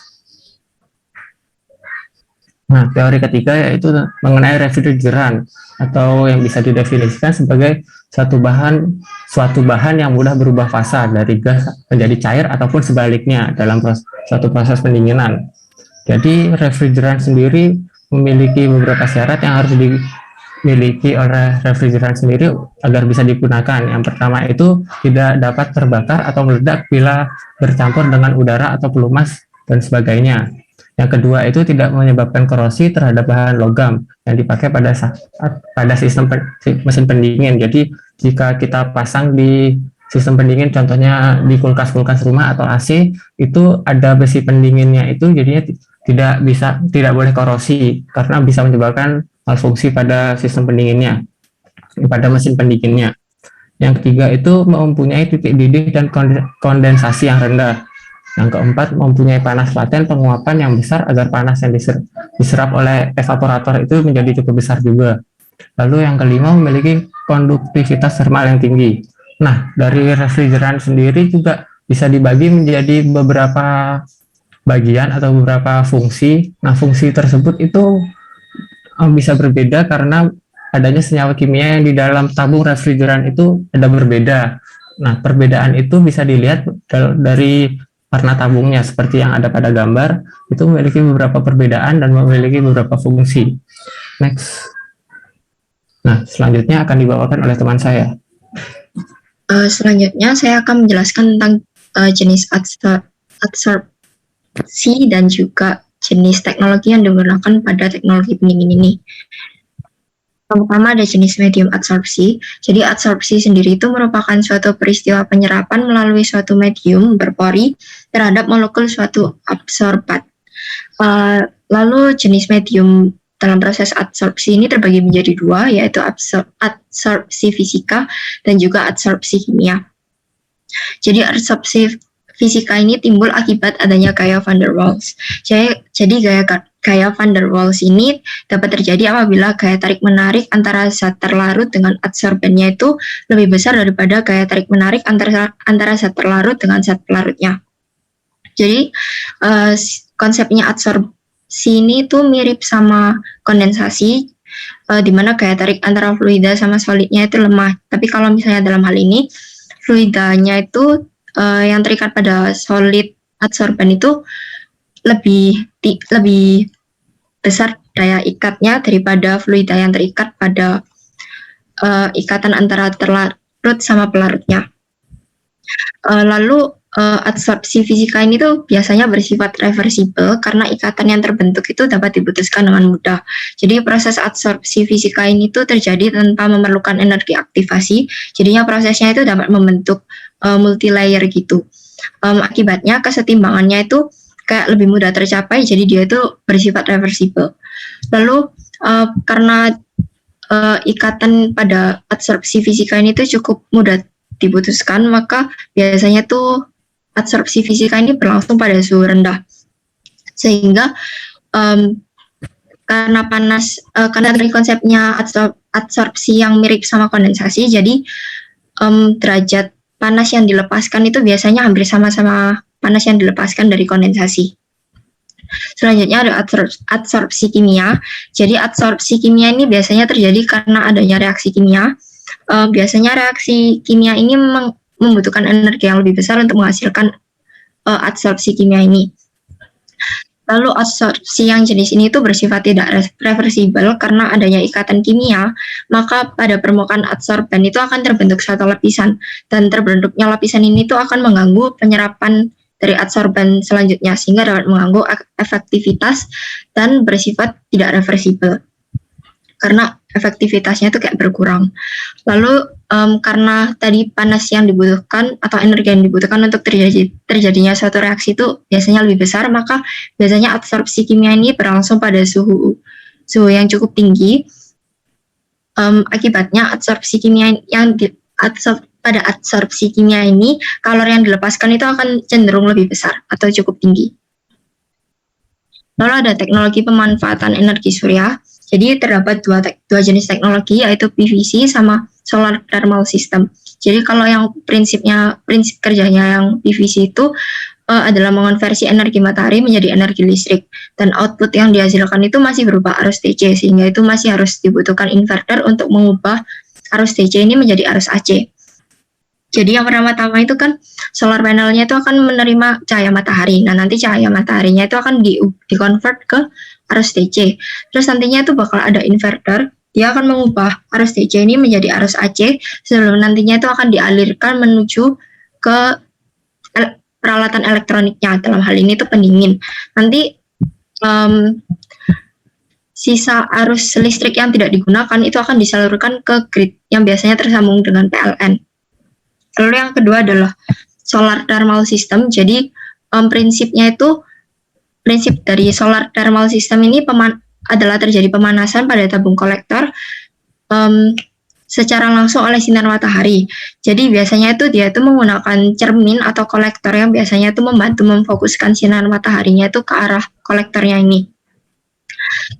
Nah, teori ketiga yaitu mengenai refrigeran atau yang bisa didefinisikan sebagai suatu bahan yang mudah berubah fasa dari gas menjadi cair ataupun sebaliknya dalam suatu proses pendinginan. Jadi refrigeran sendiri memiliki beberapa syarat yang harus dimiliki oleh refrigeran sendiri agar bisa digunakan. Yang pertama itu tidak dapat terbakar atau meledak bila bercampur dengan udara atau pelumas dan sebagainya. Yang kedua itu tidak menyebabkan korosi terhadap bahan logam yang dipakai pada sistem mesin pendingin. Jadi jika kita pasang di sistem pendingin, contohnya di kulkas rumah atau AC, itu ada besi pendinginnya itu jadinya tidak boleh korosi karena bisa menyebabkan malfungsi pada sistem pendinginnya, pada mesin pendinginnya. Yang ketiga itu mempunyai titik didih dan kondensasi yang rendah. Yang keempat, mempunyai panas laten penguapan yang besar agar panas yang diserap oleh evaporator itu menjadi cukup besar juga. Lalu yang kelima, memiliki konduktivitas termal yang tinggi. Nah, dari refrigeran sendiri juga bisa dibagi menjadi beberapa bagian atau beberapa fungsi. Nah, fungsi tersebut itu bisa berbeda karena adanya senyawa kimia yang di dalam tabung refrigeran itu ada berbeda. Nah, perbedaan itu bisa dilihat dari warna tabungnya seperti yang ada pada gambar, itu memiliki beberapa perbedaan dan memiliki beberapa fungsi. Next. Nah, selanjutnya akan dibawakan oleh teman saya. Selanjutnya saya akan menjelaskan tentang jenis adsorpsi dan juga jenis teknologi yang digunakan pada teknologi pendingin ini. Pertama ada jenis medium adsorpsi. Jadi adsorpsi sendiri itu merupakan suatu peristiwa penyerapan melalui suatu medium berpori terhadap molekul suatu absorbat. Lalu jenis medium dalam proses adsorpsi ini terbagi menjadi dua, yaitu adsorpsi fisika dan juga adsorpsi kimia. Jadi adsorpsi fisika ini timbul akibat adanya gaya van der Waals. Jadi gaya van der Waals ini dapat terjadi apabila gaya tarik-menarik antara zat terlarut dengan adsorbennya itu lebih besar daripada gaya tarik-menarik antara zat terlarut dengan zat pelarutnya. Jadi konsepnya adsorpsi ini tuh mirip sama kondensasi, di mana gaya tarik antara fluida sama solidnya itu lemah. Tapi kalau misalnya dalam hal ini fluidanya itu yang terikat pada solid adsorben itu lebih besar daya ikatnya daripada fluida yang terikat pada ikatan antara terlarut sama pelarutnya. Lalu adsorpsi fisika ini tuh biasanya bersifat reversibel karena ikatan yang terbentuk itu dapat diputuskan dengan mudah. Jadi proses adsorpsi fisika ini tuh terjadi tanpa memerlukan energi aktivasi. Jadinya prosesnya itu dapat membentuk multilayer gitu. Akibatnya kesetimbangannya itu kayak lebih mudah tercapai, jadi dia itu bersifat reversibel. Lalu karena ikatan pada adsorpsi fisika ini tuh cukup mudah diputuskan, maka biasanya tuh adsorpsi fisika ini berlangsung pada suhu rendah. Sehingga karena dari konsepnya adsorpsi yang mirip sama kondensasi, jadi derajat panas yang dilepaskan itu biasanya hampir sama-sama panas yang dilepaskan dari kondensasi. Selanjutnya ada adsorpsi kimia. Jadi adsorpsi kimia ini biasanya terjadi karena adanya reaksi kimia. Biasanya reaksi kimia ini membutuhkan energi yang lebih besar untuk menghasilkan adsorpsi kimia ini. Lalu adsorpsi yang jenis ini itu bersifat tidak reversibel karena adanya ikatan kimia, maka pada permukaan adsorben itu akan terbentuk satu lapisan, dan terbentuknya lapisan ini itu akan mengganggu penyerapan dari adsorben selanjutnya sehingga dapat mengganggu efektivitas dan bersifat tidak reversibel karena efektivitasnya itu kayak berkurang. Lalu karena tadi panas yang dibutuhkan atau energi yang dibutuhkan untuk terjadinya suatu reaksi itu biasanya lebih besar, maka biasanya adsorpsi kimia ini berlangsung pada suhu yang cukup tinggi. Akibatnya pada absorpsi kimia ini kalori yang dilepaskan itu akan cenderung lebih besar atau cukup tinggi. Lalu ada teknologi pemanfaatan energi surya. Jadi terdapat dua jenis teknologi, yaitu PVC sama solar thermal system. Jadi kalau yang prinsip kerjanya yang PVC itu adalah mengonversi energi matahari menjadi energi listrik, dan output yang dihasilkan itu masih berupa arus DC, sehingga itu masih harus dibutuhkan inverter untuk mengubah arus DC ini menjadi arus AC. Jadi yang pertama-tama itu kan solar panelnya itu akan menerima cahaya matahari. Nah, nanti cahaya mataharinya itu akan di-convert ke arus DC. Terus nantinya itu bakal ada inverter, dia akan mengubah arus DC ini menjadi arus AC, sebelum nantinya itu akan dialirkan menuju ke peralatan elektroniknya, dalam hal ini itu pendingin. Nanti sisa arus listrik yang tidak digunakan itu akan disalurkan ke grid yang biasanya tersambung dengan PLN. Lalu yang kedua adalah solar thermal system. Jadi prinsip dari solar thermal system ini adalah terjadi pemanasan pada tabung kolektor secara langsung oleh sinar matahari. Jadi biasanya dia menggunakan cermin atau kolektor yang biasanya membantu memfokuskan sinar mataharinya itu ke arah kolektornya ini.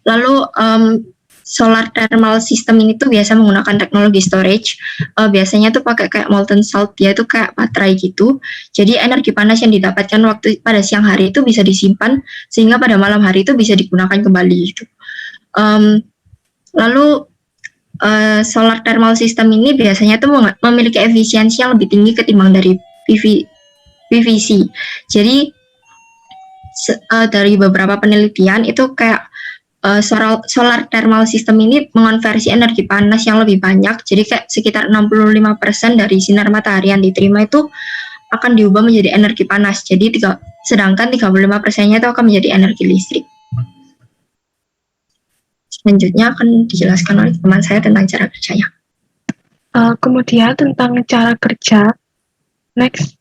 Lalu solar thermal system ini biasa menggunakan teknologi storage. Biasanya pakai kayak molten salt, dia kayak baterai gitu. Jadi energi panas yang didapatkan pada siang hari itu bisa disimpan sehingga pada malam hari itu bisa digunakan kembali gitu. Lalu solar thermal system ini biasanya memiliki efisiensi yang lebih tinggi ketimbang dari PVC. Jadi dari beberapa penelitian itu kayak solar thermal system ini mengonversi energi panas yang lebih banyak, jadi kayak sekitar 65% dari sinar matahari yang diterima itu akan diubah menjadi energi panas, jadi sedangkan 35%-nya itu akan menjadi energi listrik. Selanjutnya akan dijelaskan oleh teman saya tentang cara kerjanya. Kemudian tentang cara kerja, next.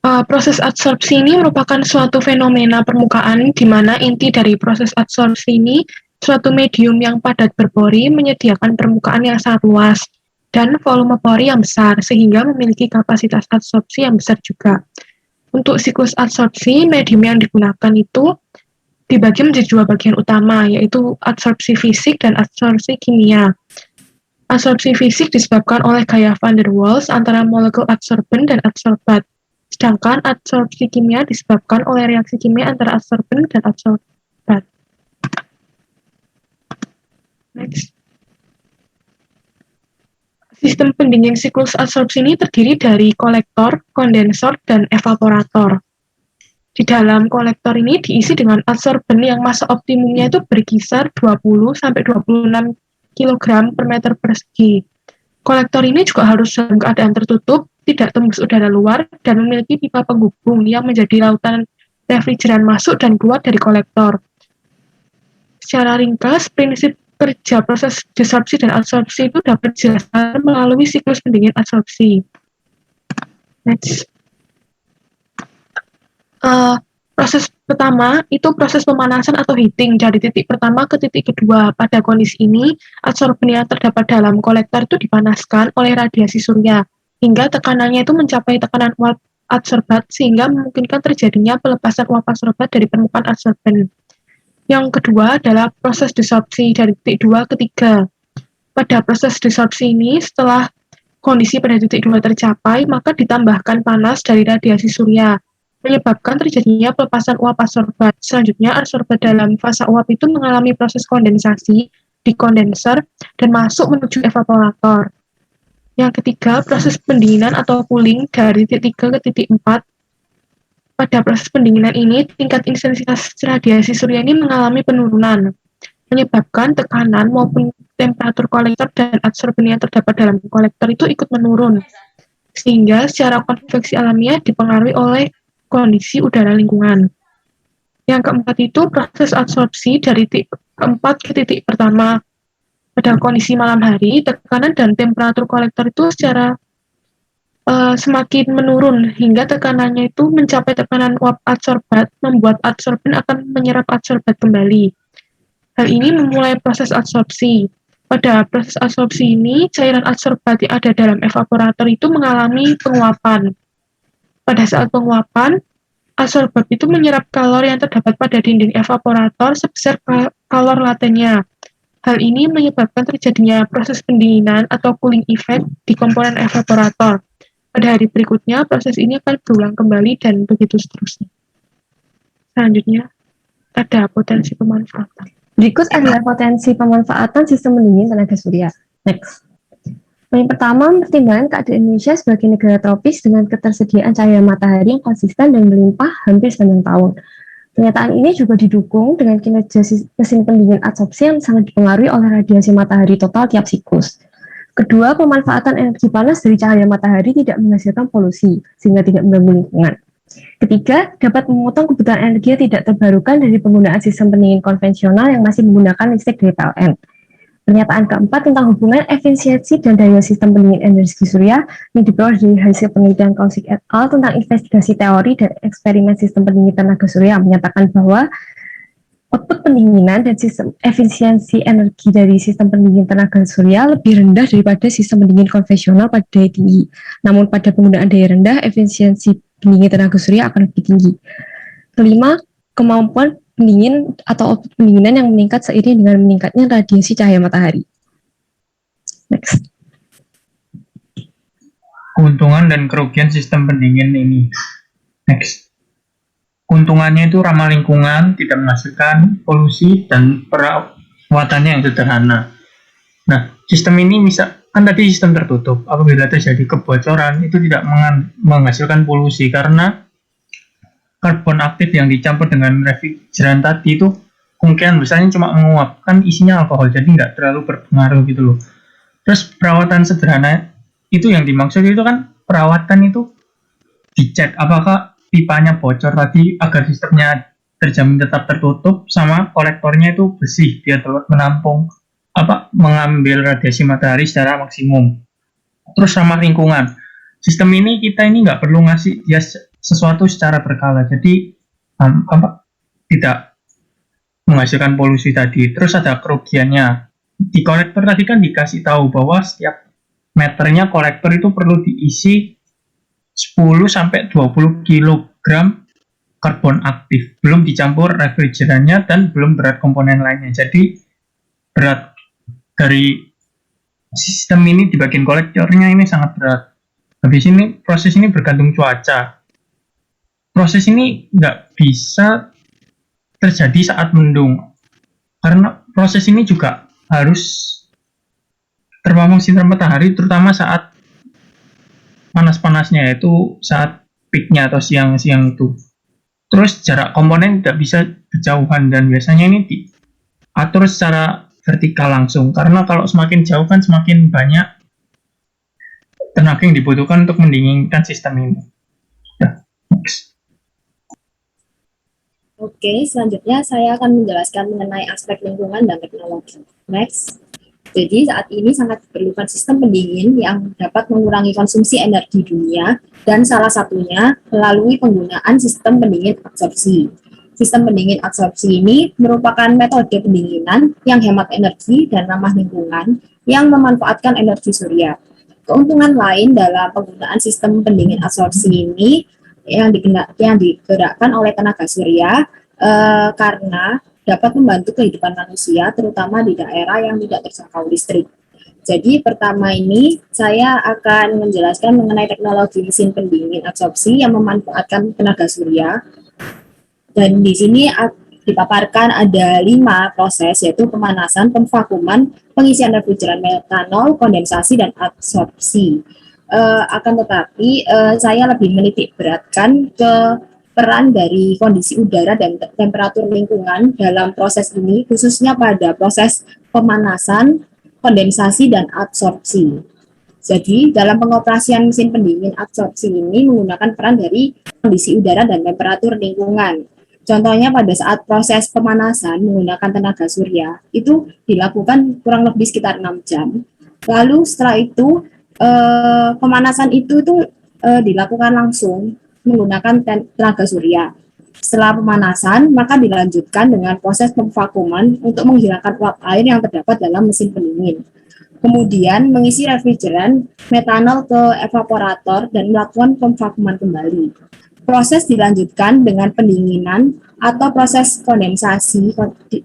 Proses adsorpsi ini merupakan suatu fenomena permukaan di mana inti dari proses adsorpsi ini suatu medium yang padat berpori menyediakan permukaan yang sangat luas dan volume pori yang besar sehingga memiliki kapasitas adsorpsi yang besar juga. Untuk siklus adsorpsi, medium yang digunakan itu dibagi menjadi dua bagian utama, yaitu adsorpsi fisik dan adsorpsi kimia. Adsorpsi fisik disebabkan oleh gaya van der Waals antara molekul adsorben dan adsorbat. Sedangkan adsorpsi kimia disebabkan oleh reaksi kimia antara adsorben dan adsorbat. Next. Sistem pendingin siklus adsorpsi ini terdiri dari kolektor, kondensor, dan evaporator. Di dalam kolektor ini diisi dengan adsorben yang massa optimumnya itu berkisar 20-26 kg per meter persegi. Kolektor ini juga harus dalam keadaan tertutup, tidak tembus udara luar, dan memiliki pipa penghubung yang menjadi lautan refrigeran masuk dan keluar dari kolektor. Secara ringkas, prinsip kerja proses desorpsi dan adsorpsi itu dapat dijelaskan melalui siklus pendingin adsorpsi. Next. Proses pertama itu proses pemanasan atau heating dari titik pertama ke titik kedua. Pada kondisi ini, adsorben yang terdapat dalam kolektor itu dipanaskan oleh radiasi surya hingga tekanannya itu mencapai tekanan uap adsorbat sehingga memungkinkan terjadinya pelepasan uap adsorbat dari permukaan adsorben. Yang kedua adalah proses desorpsi dari titik 2 ke 3. Pada proses desorpsi ini, setelah kondisi pada titik 2 tercapai, maka ditambahkan panas dari radiasi surya, menyebabkan terjadinya pelepasan uap adsorbat. Selanjutnya, adsorbat dalam fasa uap itu mengalami proses kondensasi di kondenser dan masuk menuju evaporator. Yang ketiga, proses pendinginan atau cooling dari titik 3 ke titik 4. Pada proses pendinginan ini, tingkat intensitas radiasi surya ini mengalami penurunan, menyebabkan tekanan maupun temperatur kolektor dan adsorben yang terdapat dalam kolektor itu ikut menurun, sehingga secara konveksi alamiah dipengaruhi oleh kondisi udara lingkungan. Yang keempat itu proses adsorpsi dari titik keempat ke titik pertama. Pada kondisi malam hari, tekanan dan temperatur kolektor itu secara semakin menurun hingga tekanannya itu mencapai tekanan uap adsorbat, membuat adsorben akan menyerap adsorbat kembali. Hal ini memulai proses adsorpsi. Pada proses adsorpsi ini, cairan adsorbat yang ada dalam evaporator itu mengalami penguapan. Pada saat penguapan, adsorbat itu menyerap kalor yang terdapat pada dinding evaporator sebesar kalor latennya. Hal ini menyebabkan terjadinya proses pendinginan atau cooling effect di komponen evaporator. Pada hari berikutnya, proses ini akan berulang kembali dan begitu seterusnya. Selanjutnya, ada potensi pemanfaatan. Berikut adalah potensi pemanfaatan sistem pendingin tenaga surya. Next. Yang pertama, pertimbangan keadaan Indonesia sebagai negara tropis dengan ketersediaan cahaya matahari yang konsisten dan melimpah hampir sepanjang tahun. Pernyataan ini juga didukung dengan kinerja mesin pendingin adsorpsi yang sangat dipengaruhi oleh radiasi matahari total tiap siklus. Kedua, pemanfaatan energi panas dari cahaya matahari tidak menghasilkan polusi, sehingga tidak mengganggu lingkungan. Ketiga, dapat memotong kebutuhan energi yang tidak terbarukan dari penggunaan sistem pendingin konvensional yang masih menggunakan listrik dari PLN. Pernyataan keempat tentang hubungan efisiensi dan daya sistem pendingin energi surya yang diperoleh dari hasil penelitian Kaushik et al. Tentang investigasi teori dan eksperimen sistem pendingin tenaga surya menyatakan bahwa output pendinginan dan sistem efisiensi energi dari sistem pendingin tenaga surya lebih rendah daripada sistem pendingin konvensional pada daya tinggi. Namun pada penggunaan daya rendah, efisiensi pendingin tenaga surya akan lebih tinggi. Kelima, kemampuan pendingin atau output pendinginan yang meningkat seiring dengan meningkatnya radiasi cahaya matahari. Next. Keuntungan dan kerugian sistem pendingin ini. Next. Keuntungannya itu ramah lingkungan, tidak menghasilkan polusi, dan perawatannya yang sederhana. Nah, sistem ini kan tadi sistem tertutup. Apabila terjadi kebocoran, itu tidak menghasilkan polusi karena karbon aktif yang dicampur dengan refrigeran tadi itu kemungkinan besarnya cuma menguap, kan isinya alkohol, jadi nggak terlalu berpengaruh gitu loh. Terus perawatan sederhana itu yang dimaksud itu kan perawatan itu dicek apakah pipanya bocor tadi agar sistemnya terjamin tetap tertutup, sama kolektornya itu bersih biar dapat menampung mengambil radiasi matahari secara maksimum. Terus ramah lingkungan. Sistem ini kita ini nggak perlu ngasih dia sesuatu secara berkala, jadi tidak menghasilkan polusi tadi. Terus ada kerugiannya. Di kolektor tadi kan dikasih tahu bahwa setiap meternya kolektor itu perlu diisi 10-20 kg karbon aktif, belum dicampur refrigerannya dan belum berat komponen lainnya. Jadi berat dari sistem ini di bagian kolektornya ini sangat berat. Habis ini proses ini bergantung cuaca. Proses ini nggak bisa terjadi saat mendung, karena proses ini juga harus terpapar sinar matahari, terutama saat panas-panasnya, yaitu saat peaknya atau siang-siang itu. Terus jarak komponen tidak bisa berjauhan, dan biasanya ini diatur secara vertikal langsung, karena kalau semakin jauh kan semakin banyak tenaga yang dibutuhkan untuk mendinginkan sistem ini. Ya, next. Oke, selanjutnya saya akan menjelaskan mengenai aspek lingkungan dan teknologi. Next. Jadi saat ini sangat diperlukan sistem pendingin yang dapat mengurangi konsumsi energi dunia, dan salah satunya melalui penggunaan sistem pendingin absorpsi. Sistem pendingin absorpsi ini merupakan metode pendinginan yang hemat energi dan ramah lingkungan yang memanfaatkan energi surya. Keuntungan lain dalam penggunaan sistem pendingin absorpsi ini yang digerakkan oleh tenaga surya karena dapat membantu kehidupan manusia, terutama di daerah yang tidak terjangkau listrik. Jadi pertama ini saya akan menjelaskan mengenai teknologi mesin pendingin absorpsi yang memanfaatkan tenaga surya. Dan di sini dipaparkan ada 5 proses, yaitu pemanasan, pemvakuman, pengisian refrigeran metanol, kondensasi, dan absorpsi. Akan tetapi saya lebih menitik beratkan ke peran dari kondisi udara dan temperatur lingkungan dalam proses ini, khususnya pada proses pemanasan, kondensasi, dan absorpsi. Jadi dalam pengoperasian mesin pendingin absorpsi ini menggunakan peran dari kondisi udara dan temperatur lingkungan. Contohnya pada saat proses pemanasan menggunakan tenaga surya, itu dilakukan kurang lebih sekitar 6 jam. Lalu setelah itu, pemanasan itu dilakukan langsung menggunakan tenaga surya. Setelah pemanasan, maka dilanjutkan dengan proses pemvakuman untuk menghilangkan uap air yang terdapat dalam mesin pendingin. Kemudian mengisi refrigeran metanol ke evaporator dan melakukan pemvakuman kembali. Proses dilanjutkan dengan pendinginan atau proses kondensasi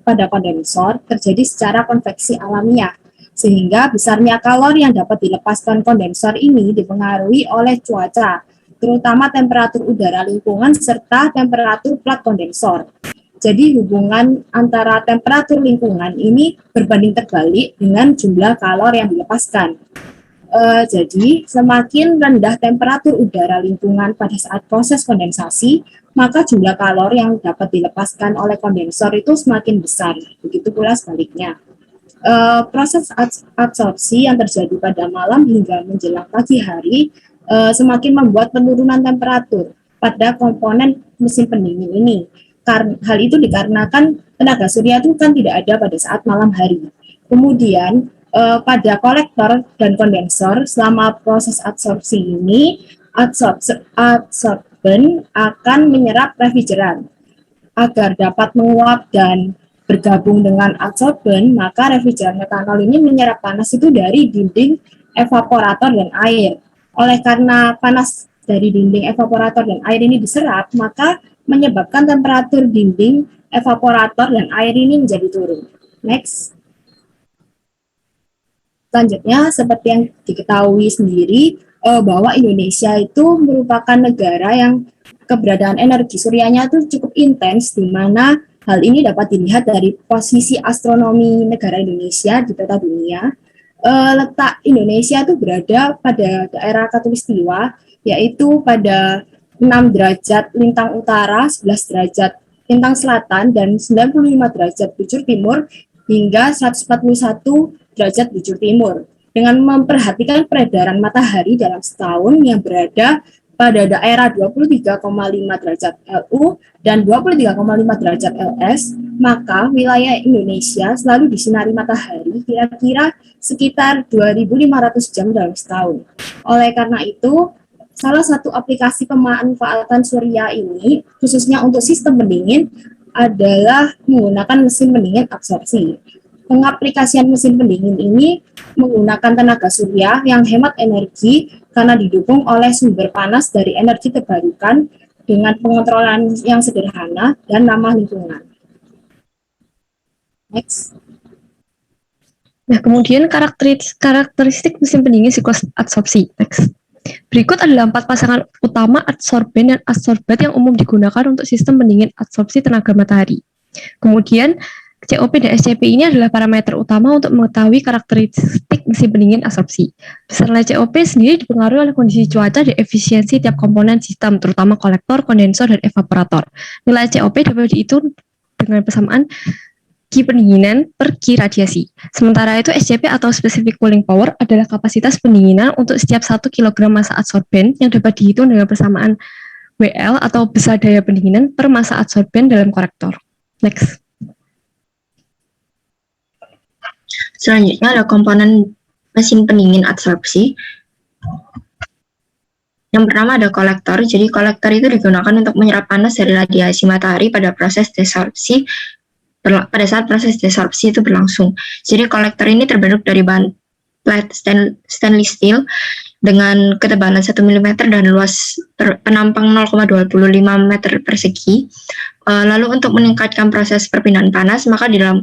pada kondensor terjadi secara konveksi alamiah, sehingga besarnya kalori yang dapat dilepaskan kondensor ini dipengaruhi oleh cuaca, terutama temperatur udara lingkungan serta temperatur plat kondensor. Jadi hubungan antara temperatur lingkungan ini berbanding terbalik dengan jumlah kalori yang dilepaskan. Jadi semakin rendah temperatur udara lingkungan pada saat proses kondensasi, maka jumlah kalori yang dapat dilepaskan oleh kondensor itu semakin besar. Begitu pula sebaliknya. Proses absorpsi yang terjadi pada malam hingga menjelang pagi hari semakin membuat penurunan temperatur pada komponen mesin pendingin ini. Hal itu dikarenakan tenaga surya itu kan tidak ada pada saat malam hari. Kemudian pada kolektor dan kondensor selama proses absorpsi ini, adsorben akan menyerap refrigeran. Agar dapat menguap dan bergabung dengan adsorben, maka refrigeran metanol ini menyerap panas itu dari dinding evaporator dan air. Oleh karena panas dari dinding evaporator dan air ini diserap, maka menyebabkan temperatur dinding evaporator dan air ini menjadi turun. Next. Selanjutnya, seperti yang diketahui sendiri, bahwa Indonesia itu merupakan negara yang keberadaan energi suryanya itu cukup intens, di mana hal ini dapat dilihat dari posisi astronomi negara Indonesia di peta dunia. Letak Indonesia itu berada pada daerah Khatulistiwa, yaitu pada 6 derajat lintang utara, 11 derajat lintang selatan, dan 95 derajat bujur timur, hingga 141 derajat bujur timur, dengan memperhatikan peredaran matahari dalam setahun yang berada pada daerah 23,5 derajat LU dan 23,5 derajat LS, maka wilayah Indonesia selalu disinari matahari kira-kira sekitar 2.500 jam dalam setahun. Oleh karena itu, salah satu aplikasi pemanfaatan surya ini, khususnya untuk sistem pendingin, adalah menggunakan mesin pendingin absorpsi. Pengaplikasian mesin pendingin ini menggunakan tenaga surya yang hemat energi karena didukung oleh sumber panas dari energi terbarukan dengan pengontrolan yang sederhana dan ramah lingkungan. Next. Nah, kemudian karakteristik mesin pendingin siklus absorpsi. Next. Berikut adalah 4 pasangan utama adsorben dan adsorbat yang umum digunakan untuk sistem pendingin absorpsi tenaga matahari. Kemudian COP dan SCP ini adalah parameter utama untuk mengetahui karakteristik mesin pendingin absorpsi. Besar nilai COP sendiri dipengaruhi oleh kondisi cuaca dan efisiensi tiap komponen sistem, terutama kolektor, kondensor, dan evaporator. Nilai COP dapat dihitung dengan persamaan Q pendinginan per Q radiasi. Sementara itu SCP atau Specific Cooling Power adalah kapasitas pendinginan untuk setiap 1 kg massa adsorben yang dapat dihitung dengan persamaan WL atau besar daya pendinginan per massa adsorben dalam kolektor. Next. Selanjutnya ada komponen mesin pendingin absorpsi. Yang pertama ada kolektor. Jadi kolektor itu digunakan untuk menyerap panas dari radiasi matahari pada proses desorpsi. Pada saat proses desorpsi itu berlangsung. Jadi kolektor ini terbentuk dari bahan plate stainless steel dengan ketebalan 1 mm dan luas penampang 0,25 meter persegi. Lalu untuk meningkatkan proses perpindahan panas, maka di dalam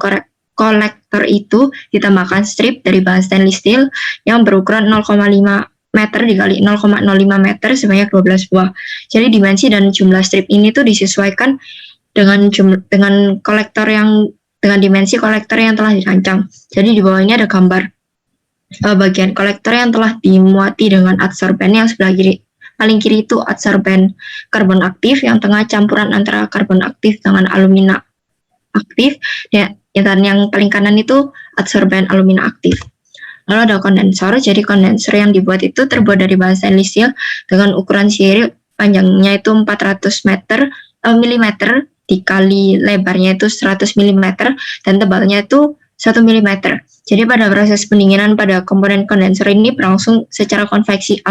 kolektor itu ditambahkan strip dari bahan stainless steel yang berukuran 0,5 meter dikali 0,05 meter sebanyak 12 buah. Jadi dimensi dan jumlah strip ini tuh disesuaikan dengan kolektor yang dengan dimensi kolektor yang telah dirancang. Jadi di bawah ini ada gambar bagian kolektor yang telah dimuati dengan adsorben yang sebelah kiri. Paling kiri itu adsorben karbon aktif, yang tengah campuran antara karbon aktif dengan alumina aktif, dan yang paling kanan itu adsorben alumina aktif. Lalu ada kondensor. Jadi kondensor yang dibuat itu terbuat dari bahan stainless steel dengan ukuran sirip, panjangnya itu 400 mm dikali lebarnya itu 100 mm dan tebalnya itu 1 mm. Jadi pada proses pendinginan pada komponen kondensor ini berlangsung secara konveksi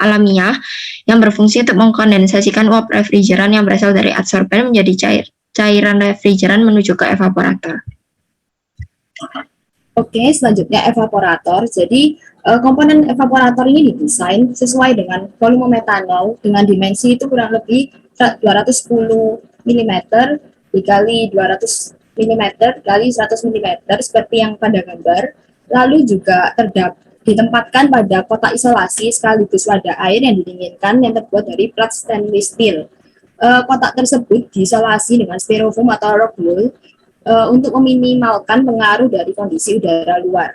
alamiah yang berfungsi untuk mengkondensasikan uap refrigeran yang berasal dari adsorben menjadi cairan refrigeran menuju ke evaporator. Oke, selanjutnya evaporator. Jadi, komponen evaporator ini didesain sesuai dengan volume metanol dengan dimensi itu kurang lebih 210 mm dikali 200 mm kali 100 mm seperti yang pada gambar. Lalu juga ditempatkan pada kotak isolasi sekaligus wadah air yang didinginkan yang terbuat dari plat stainless steel. Kotak tersebut diisolasi dengan styrofoam atau rock wool untuk meminimalkan pengaruh dari kondisi udara luar.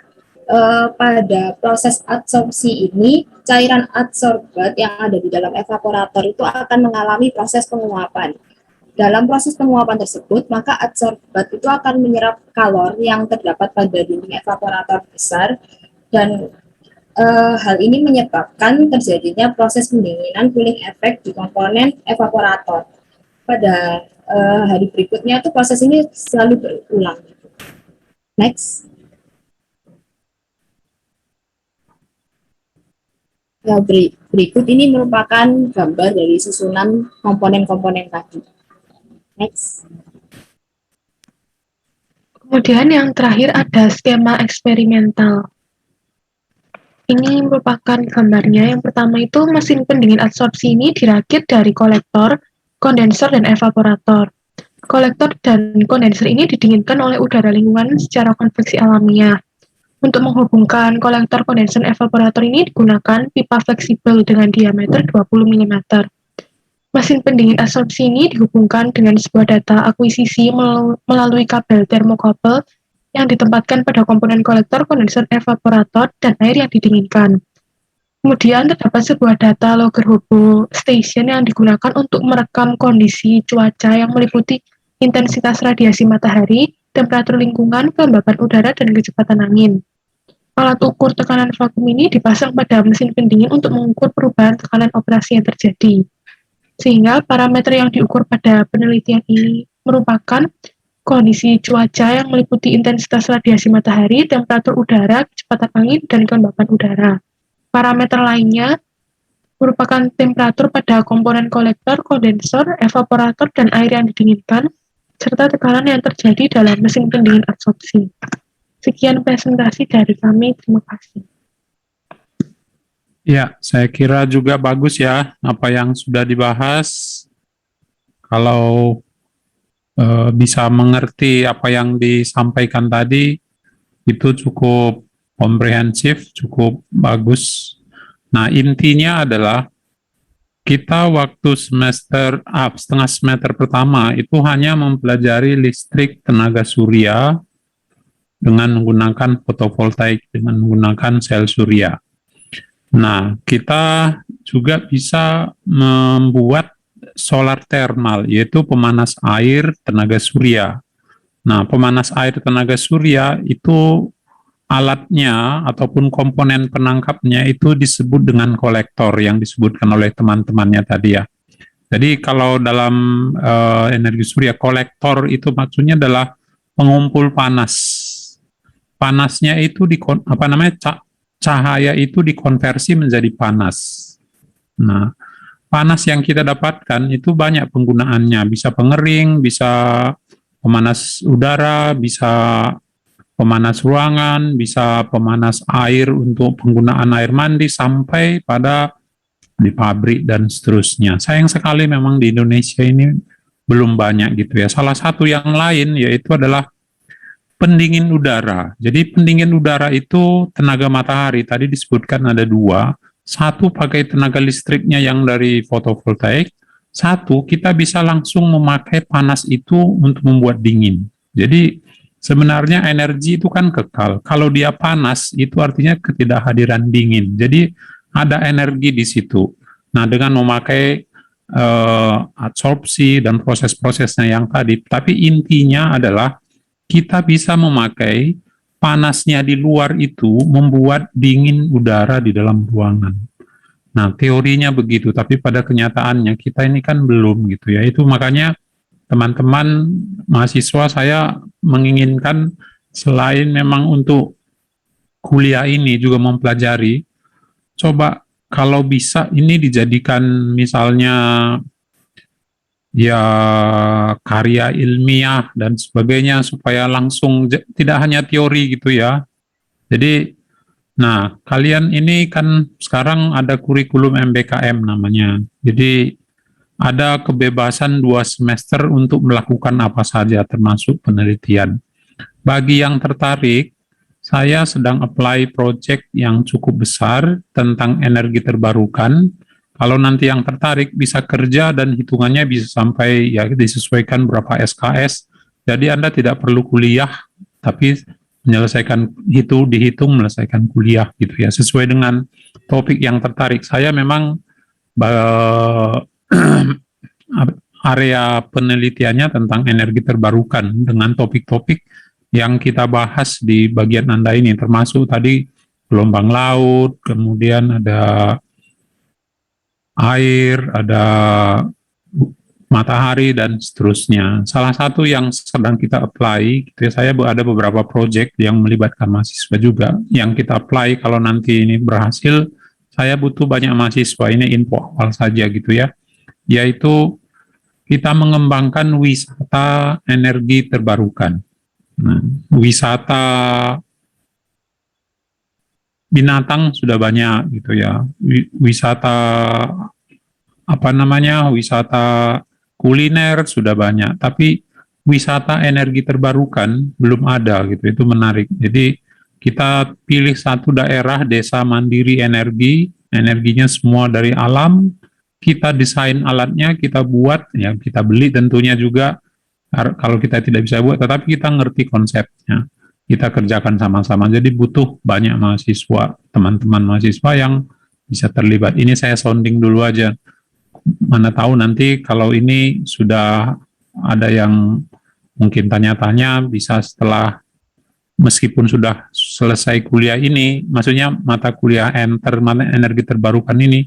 Pada proses adsorpsi ini, cairan adsorbat yang ada di dalam evaporator itu akan mengalami proses penguapan. Dalam proses penguapan tersebut, maka adsorbat itu akan menyerap kalor yang terdapat pada dinding evaporator besar dan hal ini menyebabkan terjadinya proses pendinginan cooling effect di komponen evaporator. Pada hari berikutnya itu proses ini selalu berulang. Next. Ya, berikut ini merupakan gambar dari susunan komponen-komponen tadi. Next. Kemudian yang terakhir ada skema eksperimental. Ini merupakan gambarnya. Yang pertama itu mesin pendingin adsorpsi ini dirakit dari kolektor, kondenser, dan evaporator. Kolektor dan kondenser ini didinginkan oleh udara lingkungan secara konveksi alamiah. Untuk menghubungkan kolektor, kondenser, dan evaporator ini digunakan pipa fleksibel dengan diameter 20 mm. Mesin pendingin adsorpsi ini dihubungkan dengan sebuah data akuisisi melalui kabel termokabel yang ditempatkan pada komponen kolektor, kondenser, evaporator, dan air yang didinginkan. Kemudian terdapat sebuah data logger hobo station yang digunakan untuk merekam kondisi cuaca yang meliputi intensitas radiasi matahari, temperatur lingkungan, kelembapan udara, dan kecepatan angin. Alat ukur tekanan vakum ini dipasang pada mesin pendingin untuk mengukur perubahan tekanan operasi yang terjadi. Sehingga parameter yang diukur pada penelitian ini merupakan kondisi cuaca yang meliputi intensitas radiasi matahari, temperatur udara, kecepatan angin, dan kelembapan udara. Parameter lainnya merupakan temperatur pada komponen kolektor, kondensor, evaporator, dan air yang didinginkan, serta tekanan yang terjadi dalam mesin pendingin adsorpsi. Sekian presentasi dari kami, terima kasih. Ya, saya kira juga bagus ya apa yang sudah dibahas. Kalau bisa mengerti apa yang disampaikan tadi, itu cukup komprehensif, cukup bagus. Nah, intinya adalah kita waktu setengah semester pertama itu hanya mempelajari listrik tenaga surya dengan menggunakan fotovoltaik, dengan menggunakan sel surya. Nah, kita juga bisa membuat solar thermal, yaitu pemanas air tenaga surya. Nah, pemanas air tenaga surya itu alatnya ataupun komponen penangkapnya itu disebut dengan kolektor yang disebutkan oleh teman-temannya tadi ya. Jadi kalau dalam energi surya, kolektor itu maksudnya adalah pengumpul panas. Panasnya itu cahaya itu dikonversi menjadi panas. Nah, panas yang kita dapatkan itu banyak penggunaannya, bisa pengering, bisa pemanas udara, bisa pemanas ruangan, bisa pemanas air untuk penggunaan air mandi, sampai pada di pabrik dan seterusnya. Sayang sekali memang di Indonesia ini belum banyak gitu ya. Salah satu yang lain yaitu adalah pendingin udara. Jadi pendingin udara itu tenaga matahari, tadi disebutkan ada dua. Satu pakai tenaga listriknya yang dari fotovoltaik, satu kita bisa langsung memakai panas itu untuk membuat dingin. Jadi sebenarnya energi itu kan kekal. Kalau dia panas, itu artinya ketidakhadiran dingin. Jadi ada energi di situ. Nah, dengan memakai adsorpsi dan proses-prosesnya yang tadi, tapi intinya adalah kita bisa memakai panasnya di luar itu membuat dingin udara di dalam ruangan. Nah, teorinya begitu, tapi pada kenyataannya kita ini kan belum gitu ya. Itu makanya teman-teman mahasiswa saya menginginkan selain memang untuk kuliah ini juga mempelajari, coba kalau bisa ini dijadikan misalnya ya karya ilmiah dan sebagainya supaya langsung tidak hanya teori gitu ya. Jadi, nah kalian ini kan sekarang ada kurikulum MBKM namanya. Jadi ada kebebasan 2 semester untuk melakukan apa saja termasuk penelitian. Bagi yang tertarik, saya sedang apply project yang cukup besar tentang energi terbarukan. Kalau nanti yang tertarik bisa kerja dan hitungannya bisa sampai ya disesuaikan berapa SKS. Jadi Anda tidak perlu kuliah, tapi menyelesaikan itu dihitung menyelesaikan kuliah gitu ya, sesuai dengan topik yang tertarik. Saya memang area penelitiannya tentang energi terbarukan dengan topik-topik yang kita bahas di bagian Anda ini, termasuk tadi gelombang laut, kemudian ada air, ada matahari, dan seterusnya. Salah satu yang sedang kita apply, gitu ya, saya ada beberapa project yang melibatkan mahasiswa juga, yang kita apply kalau nanti ini berhasil, saya butuh banyak mahasiswa, ini info awal saja gitu ya, yaitu kita mengembangkan wisata energi terbarukan. Nah, wisata binatang sudah banyak gitu ya, wisata apa namanya, wisata kuliner sudah banyak, tapi wisata energi terbarukan belum ada gitu. Itu menarik. Jadi kita pilih satu daerah desa mandiri energi, energinya semua dari alam, kita desain alatnya, kita buat, ya kita beli tentunya juga kalau kita tidak bisa buat, tetapi kita ngerti konsepnya, kita kerjakan sama-sama. Jadi butuh banyak mahasiswa, teman-teman mahasiswa yang bisa terlibat. Ini saya sounding dulu aja, mana tahu nanti kalau ini sudah ada yang mungkin tanya-tanya, bisa setelah meskipun sudah selesai kuliah ini, maksudnya mata kuliah energi terbarukan ini,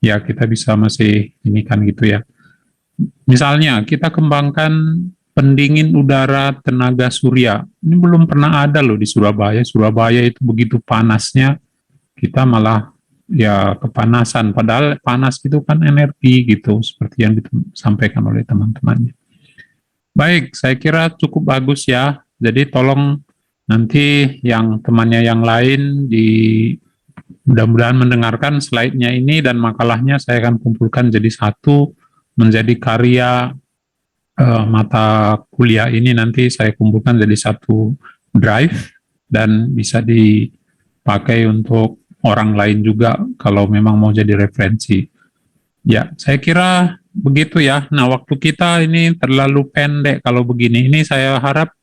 ya kita bisa masih ini kan gitu ya. Misalnya kita kembangkan pendingin udara tenaga surya. Ini belum pernah ada loh di Surabaya. Surabaya itu begitu panasnya, kita malah ya kepanasan. Padahal panas itu kan energi gitu, seperti yang disampaikan oleh teman-temannya. Baik, saya kira cukup bagus ya. Jadi tolong nanti yang temannya yang lain mudah-mudahan mendengarkan slide-nya ini dan makalahnya saya akan kumpulkan jadi satu, menjadi karya mata kuliah ini nanti saya kumpulkan jadi satu drive dan bisa dipakai untuk orang lain juga kalau memang mau jadi referensi. Ya, saya kira begitu ya. Nah, waktu kita ini terlalu pendek kalau begini. Ini saya harap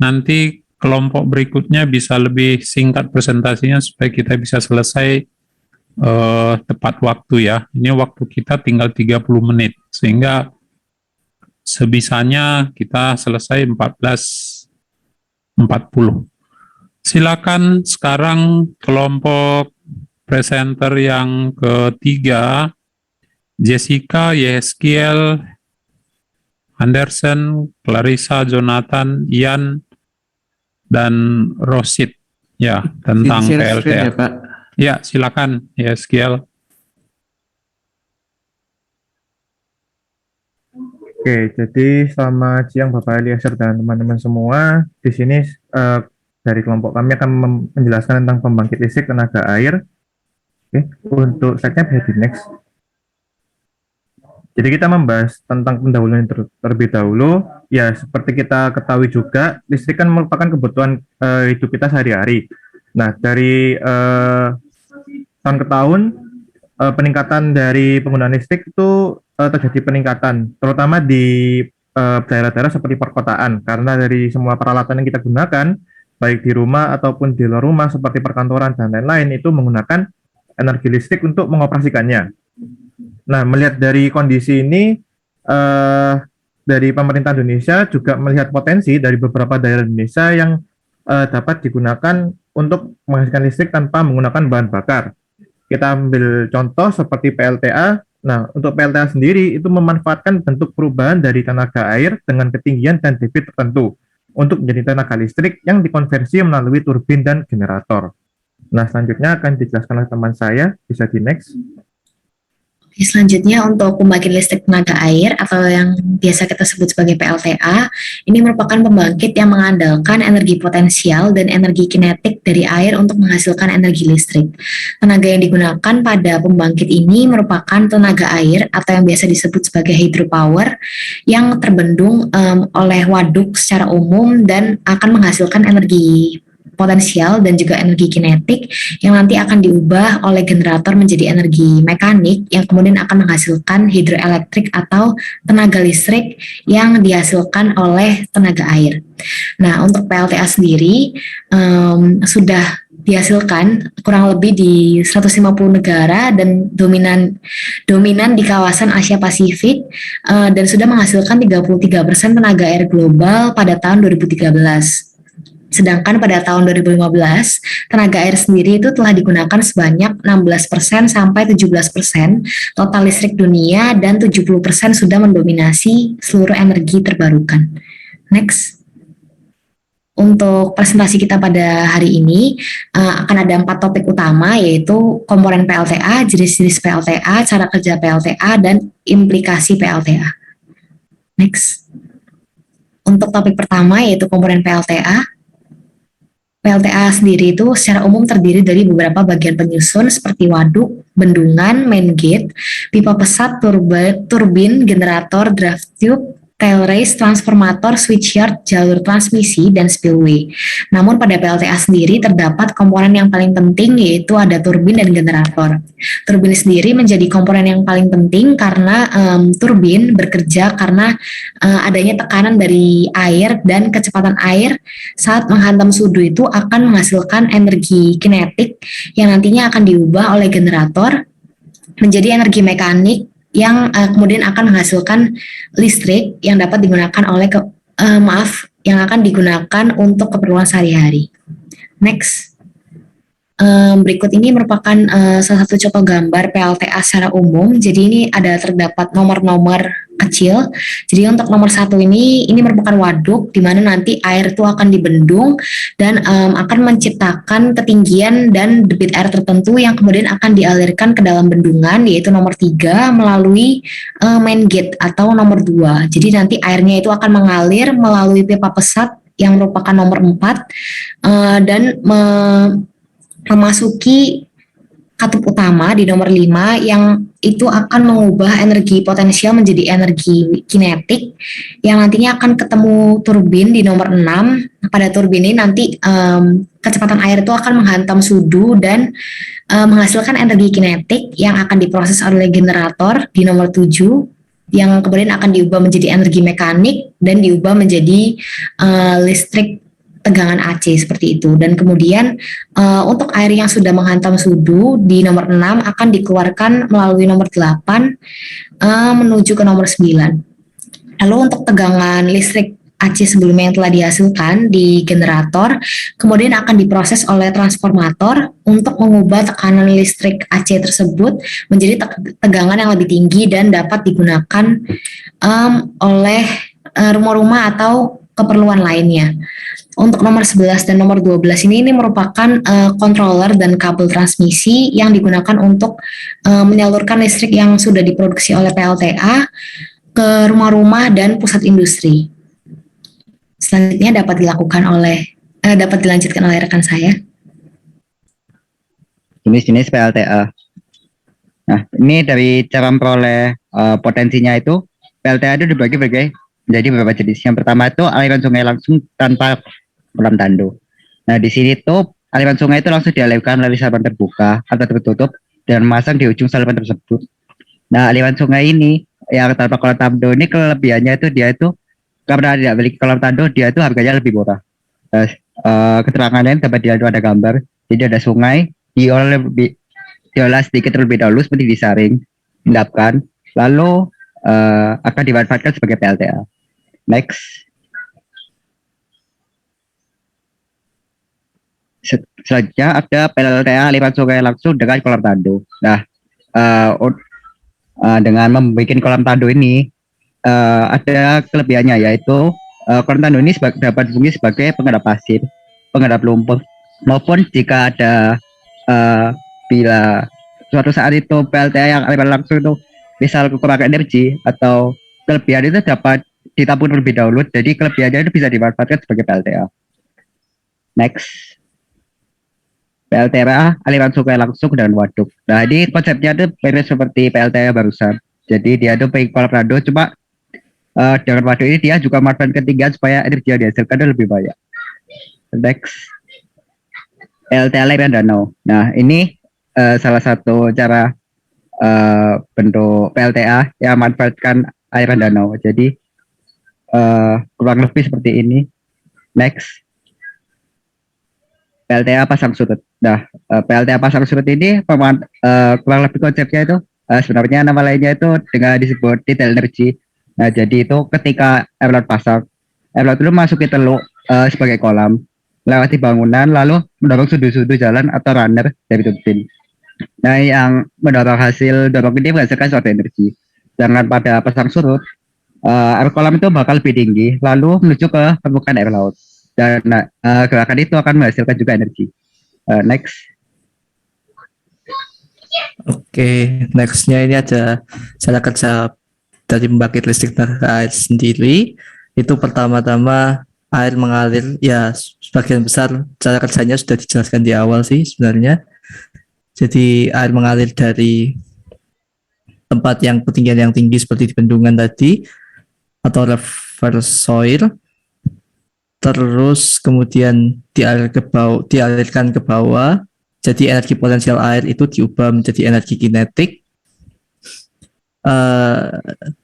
nanti kelompok berikutnya bisa lebih singkat presentasinya supaya kita bisa selesai tepat waktu ya. Ini waktu kita tinggal 30 menit, sehingga sebisanya kita selesai 14.40. Silakan sekarang kelompok presenter yang ketiga, Jessica, Yeskiel, Anderson, Clarissa, Jonathan, Ian, dan Rosid ya tentang PLTA. Ya, Pak. Ya, silakan Yeskiel. Oke, jadi selamat siang Bapak Eliezer dan teman-teman semua. Di sini dari kelompok kami akan menjelaskan tentang pembangkit listrik tenaga air. Oke, untuk slide-nya bisa di next. Jadi kita membahas tentang pendahuluan terlebih dahulu. Ya, seperti kita ketahui juga, listrik kan merupakan kebutuhan hidup kita sehari-hari. Nah, dari tahun ke tahun, peningkatan dari penggunaan listrik itu terjadi peningkatan, terutama di daerah-daerah seperti perkotaan, karena dari semua peralatan yang kita gunakan, baik di rumah ataupun di luar rumah, seperti perkantoran dan lain-lain, itu menggunakan energi listrik untuk mengoperasikannya. Nah, melihat dari kondisi ini, dari pemerintah Indonesia juga melihat potensi dari beberapa daerah Indonesia yang dapat digunakan untuk menghasilkan listrik tanpa menggunakan bahan bakar. Kita ambil contoh seperti PLTA. Nah, untuk PLTA sendiri itu memanfaatkan bentuk perubahan dari tenaga air dengan ketinggian dan debit tertentu untuk menjadi tenaga listrik yang dikonversi melalui turbin dan generator. Nah, selanjutnya akan dijelaskan oleh teman saya, bisa di next. Oke, selanjutnya untuk pembangkit listrik tenaga air atau yang biasa kita sebut sebagai PLTA, ini merupakan pembangkit yang mengandalkan energi potensial dan energi kinetik dari air untuk menghasilkan energi listrik. Tenaga yang digunakan pada pembangkit ini merupakan tenaga air atau yang biasa disebut sebagai hydropower yang terbendung oleh waduk secara umum dan akan menghasilkan energi potensial dan juga energi kinetik yang nanti akan diubah oleh generator menjadi energi mekanik yang kemudian akan menghasilkan hidroelektrik atau tenaga listrik yang dihasilkan oleh tenaga air. Nah, untuk PLTA sendiri sudah dihasilkan kurang lebih di 150 negara dan dominan di kawasan Asia Pasifik dan sudah menghasilkan 33% tenaga air global pada tahun 2013. Sedangkan pada tahun 2015, tenaga air sendiri itu telah digunakan sebanyak 16% sampai 17% total listrik dunia dan 70% sudah mendominasi seluruh energi terbarukan. Next. Untuk presentasi kita pada hari ini akan ada 4 topik utama, yaitu komponen PLTA, jenis-jenis PLTA, cara kerja PLTA, dan implikasi PLTA. Next. Untuk topik pertama yaitu komponen PLTA. PLTA sendiri itu secara umum terdiri dari beberapa bagian penyusun seperti waduk, bendungan, main gate, pipa pesat, turbin, generator, draft tube, tail race, transformator, switchyard, jalur transmisi, dan spillway. Namun pada PLTA sendiri terdapat komponen yang paling penting yaitu ada turbin dan generator. Turbin sendiri menjadi komponen yang paling penting karena turbin bekerja karena adanya tekanan dari air dan kecepatan air saat menghantam sudu itu akan menghasilkan energi kinetik yang nantinya akan diubah oleh generator menjadi energi mekanik yang kemudian akan menghasilkan listrik yang dapat digunakan oleh yang akan digunakan untuk keperluan sehari-hari. Next. Berikut ini merupakan salah satu contoh gambar PLTA secara umum. Jadi ini ada terdapat nomor-nomor kecil. Jadi untuk nomor 1 ini merupakan waduk di mana nanti air itu akan dibendung dan akan menciptakan ketinggian dan debit air tertentu yang kemudian akan dialirkan ke dalam bendungan, yaitu nomor 3 melalui main gate atau nomor 2. Jadi nanti airnya itu akan mengalir melalui pipa pesat yang merupakan nomor 4 dan memasuki katup utama di nomor 5 yang itu akan mengubah energi potensial menjadi energi kinetik yang nantinya akan ketemu turbin di nomor 6. Pada turbin ini nanti kecepatan air itu akan menghantam sudu dan menghasilkan energi kinetik yang akan diproses oleh generator di nomor 7 yang kemudian akan diubah menjadi energi mekanik dan diubah menjadi listrik tegangan AC seperti itu. Dan kemudian untuk air yang sudah menghantam sudu di nomor 6 akan dikeluarkan melalui nomor 8 menuju ke nomor 9. Lalu untuk tegangan listrik AC sebelumnya yang telah dihasilkan di generator kemudian akan diproses oleh transformator untuk mengubah tekanan listrik AC tersebut menjadi tegangan yang lebih tinggi dan dapat digunakan oleh rumah-rumah atau keperluan lainnya. Untuk nomor 11 dan nomor 12 ini merupakan controller dan kabel transmisi yang digunakan untuk menyalurkan listrik yang sudah diproduksi oleh PLTA ke rumah-rumah dan pusat industri. Selanjutnya dapat dilanjutkan oleh rekan saya. Jenis-jenis PLTA. Nah, ini dari cara memperoleh potensinya itu, PLTA itu dibagi menjadi beberapa jenis. Yang pertama itu aliran sungai langsung tanpa kolam tanduk. Nah, di sini tuh aliran sungai itu langsung dialirkan melalui saluran terbuka atau tertutup dan masang di ujung saluran tersebut. Nah, aliran sungai ini yang tanpa kolam tanduk ini kelebihannya itu dia itu karena tidak memiliki kolam tanduk, dia itu harganya lebih murah. Keterangannya dapat dilihat ada gambar. Jadi ada sungai diolah sedikit terlebih dahulu seperti disaring, endapkan, lalu akan dimanfaatkan sebagai PLTA. Next. Selanjutnya ada PLTA aliran sungai langsung dengan kolam tanduk. Nah, dengan membuat kolam tanduk ini ada kelebihannya, yaitu kolam tanduk ini dapat berfungsi sebagai pengendap pasir, pengendap lumpur, maupun jika ada bila suatu saat itu PLTA yang aliran langsung itu misal kekurangan energi atau kelebihan itu dapat ditabung terlebih dahulu, jadi kelebihannya itu bisa dimanfaatkan sebagai PLTA. Next, PLTA aliran sungai langsung dan waduk. Nah, ini konsepnya itu mirip seperti PLTA barusan. Jadi dia itu pengen kolam rado, cuma dengan waduk ini dia juga manfaatkan ketinggian supaya energi yang dihasilkan itu lebih banyak. Next, PLTA aliran danau. Nah, ini salah satu cara bentuk PLTA yang manfaatkan aliran danau. Jadi kurang lebih seperti ini. Next, PLTA pasang surut. Nah, PLTA pasang surut ini kurang lebih konsepnya itu sebenarnya nama lainnya itu dengan disebut detail energi. Nah, jadi itu ketika air laut pasang, air laut itu masuk ke teluk sebagai kolam, lewati bangunan, lalu mendorong sudut-sudut jalan atau runner dari turbin. Nah, yang mendorong hasil dorong ini menghasilkan suatu energi. Jangan pada pasang surut, air kolam itu bakal lebih tinggi, lalu menuju ke permukaan air laut. Dan gerakan itu akan menghasilkan juga energi. Next. Oke, nextnya ini ada cara kerja dari pembangkit listrik tenaga air sendiri. Itu pertama-tama air mengalir, ya sebagian besar cara kerjanya sudah dijelaskan di awal sih sebenarnya. Jadi air mengalir dari tempat yang ketinggian yang tinggi seperti di bendungan tadi atau reverse soil, terus kemudian dialirkan ke bawah. Jadi energi potensial air itu diubah menjadi energi kinetik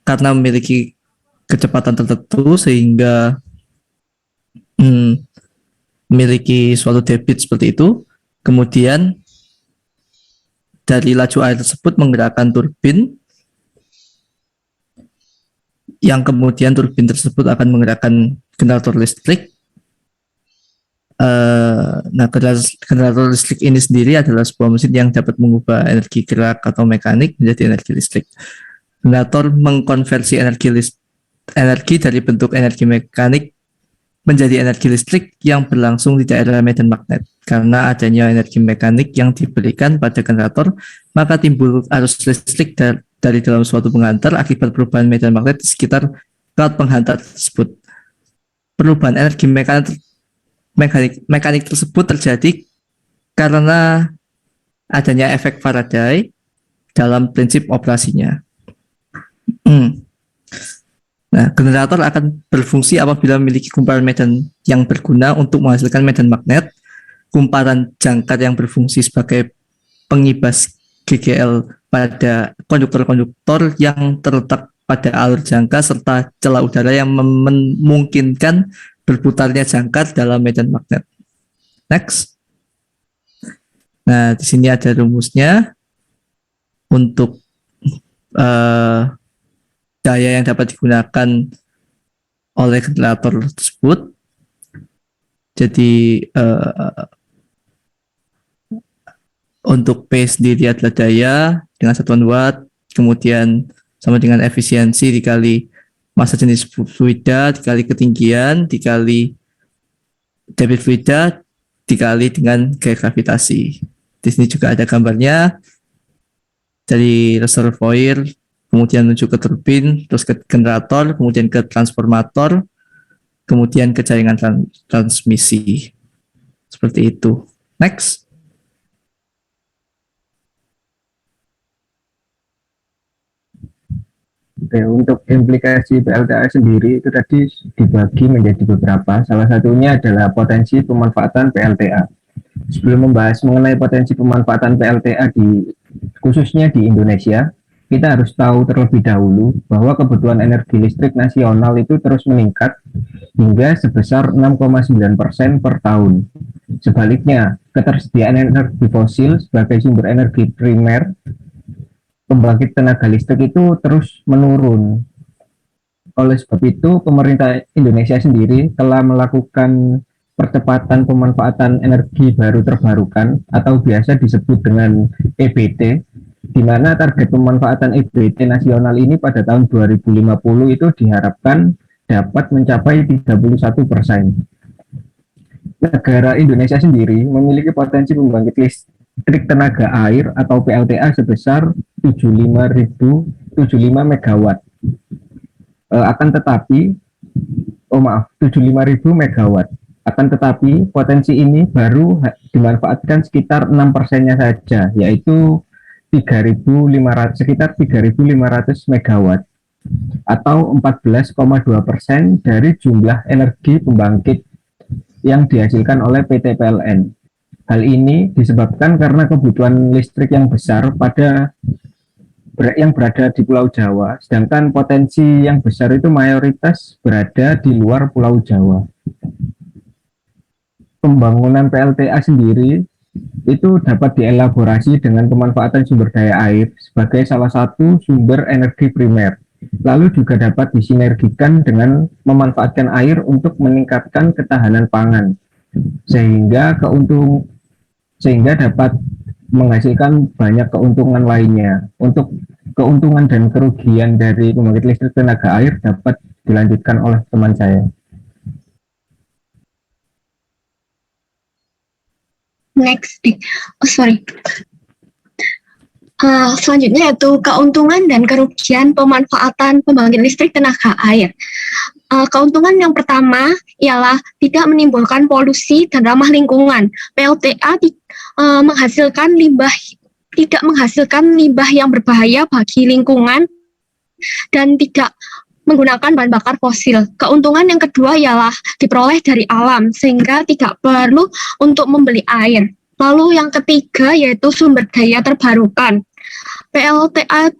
karena memiliki kecepatan tertentu sehingga memiliki suatu debit seperti itu. Kemudian dari laju air tersebut menggerakkan turbin, yang kemudian turbin tersebut akan menggerakkan generator listrik. Nah, generator listrik ini sendiri adalah sebuah mesin yang dapat mengubah energi gerak atau mekanik menjadi energi listrik. Generator mengkonversi energi dari bentuk energi mekanik menjadi energi listrik yang berlangsung di daerah medan magnet. Karena adanya energi mekanik yang diberikan pada generator, maka timbul arus listrik dari dalam suatu penghantar akibat perubahan medan magnet di sekitar alat penghantar tersebut. Perubahan energi mekanik tersebut terjadi karena adanya efek Faraday dalam prinsip operasinya. Nah, generator akan berfungsi apabila memiliki kumparan medan yang berguna untuk menghasilkan medan magnet, kumparan jangkar yang berfungsi sebagai pengibas GGL pada konduktor-konduktor yang terletak pada alur jangkar serta celah udara yang memungkinkan berputarnya jangkar dalam medan magnet. Next. Nah, di sini ada rumusnya untuk daya yang dapat digunakan oleh generator tersebut. Jadi untuk P sendiri adalah daya dengan satuan watt, kemudian sama dengan efisiensi dikali massa jenis fluida dikali ketinggian dikali debit fluida dikali dengan gaya gravitasi. Di sini juga ada gambarnya dari reservoir, kemudian menuju ke turbin, terus ke generator, kemudian ke transformator, kemudian ke jaringan transmisi. Seperti itu. Next. Oke, untuk implikasi PLTA sendiri itu tadi dibagi menjadi beberapa. Salah satunya adalah potensi pemanfaatan PLTA. Sebelum membahas mengenai potensi pemanfaatan PLTA khususnya di Indonesia, kita harus tahu terlebih dahulu bahwa kebutuhan energi listrik nasional itu terus meningkat hingga sebesar 6,9% per tahun. Sebaliknya, ketersediaan energi fosil sebagai sumber energi primer pembangkit tenaga listrik itu terus menurun. Oleh sebab itu, pemerintah Indonesia sendiri telah melakukan percepatan pemanfaatan energi baru terbarukan atau biasa disebut dengan EBT, di mana target pemanfaatan EBT nasional ini pada tahun 2050 itu diharapkan dapat mencapai 31%. Negara Indonesia sendiri memiliki potensi pembangkit listrik tenaga air atau PLTA sebesar 75 megawatt. Akan tetapi 75.000 megawatt. Akan tetapi potensi ini baru dimanfaatkan sekitar 6%-nya saja, yaitu sekitar 3.500 megawatt atau 14,2% dari jumlah energi pembangkit yang dihasilkan oleh PT PLN. Hal ini disebabkan karena kebutuhan listrik yang besar yang berada di Pulau Jawa, sedangkan potensi yang besar itu mayoritas berada di luar Pulau Jawa. Pembangunan PLTA sendiri itu dapat dielaborasi dengan pemanfaatan sumber daya air sebagai salah satu sumber energi primer. Lalu juga dapat disinergikan dengan memanfaatkan air untuk meningkatkan ketahanan pangan, sehingga dapat menghasilkan banyak keuntungan lainnya. Untuk keuntungan dan kerugian dari pembangkit listrik tenaga air dapat dilanjutkan oleh teman saya. Next, selanjutnya yaitu keuntungan dan kerugian pemanfaatan pembangkit listrik tenaga air. Keuntungan yang pertama ialah tidak menimbulkan polusi dan ramah lingkungan. PLTA tidak menghasilkan limbah yang berbahaya bagi lingkungan dan tidak menggunakan bahan bakar fosil. Keuntungan yang kedua ialah diperoleh dari alam, sehingga tidak perlu untuk membeli air. Lalu yang ketiga yaitu sumber daya terbarukan. PLTA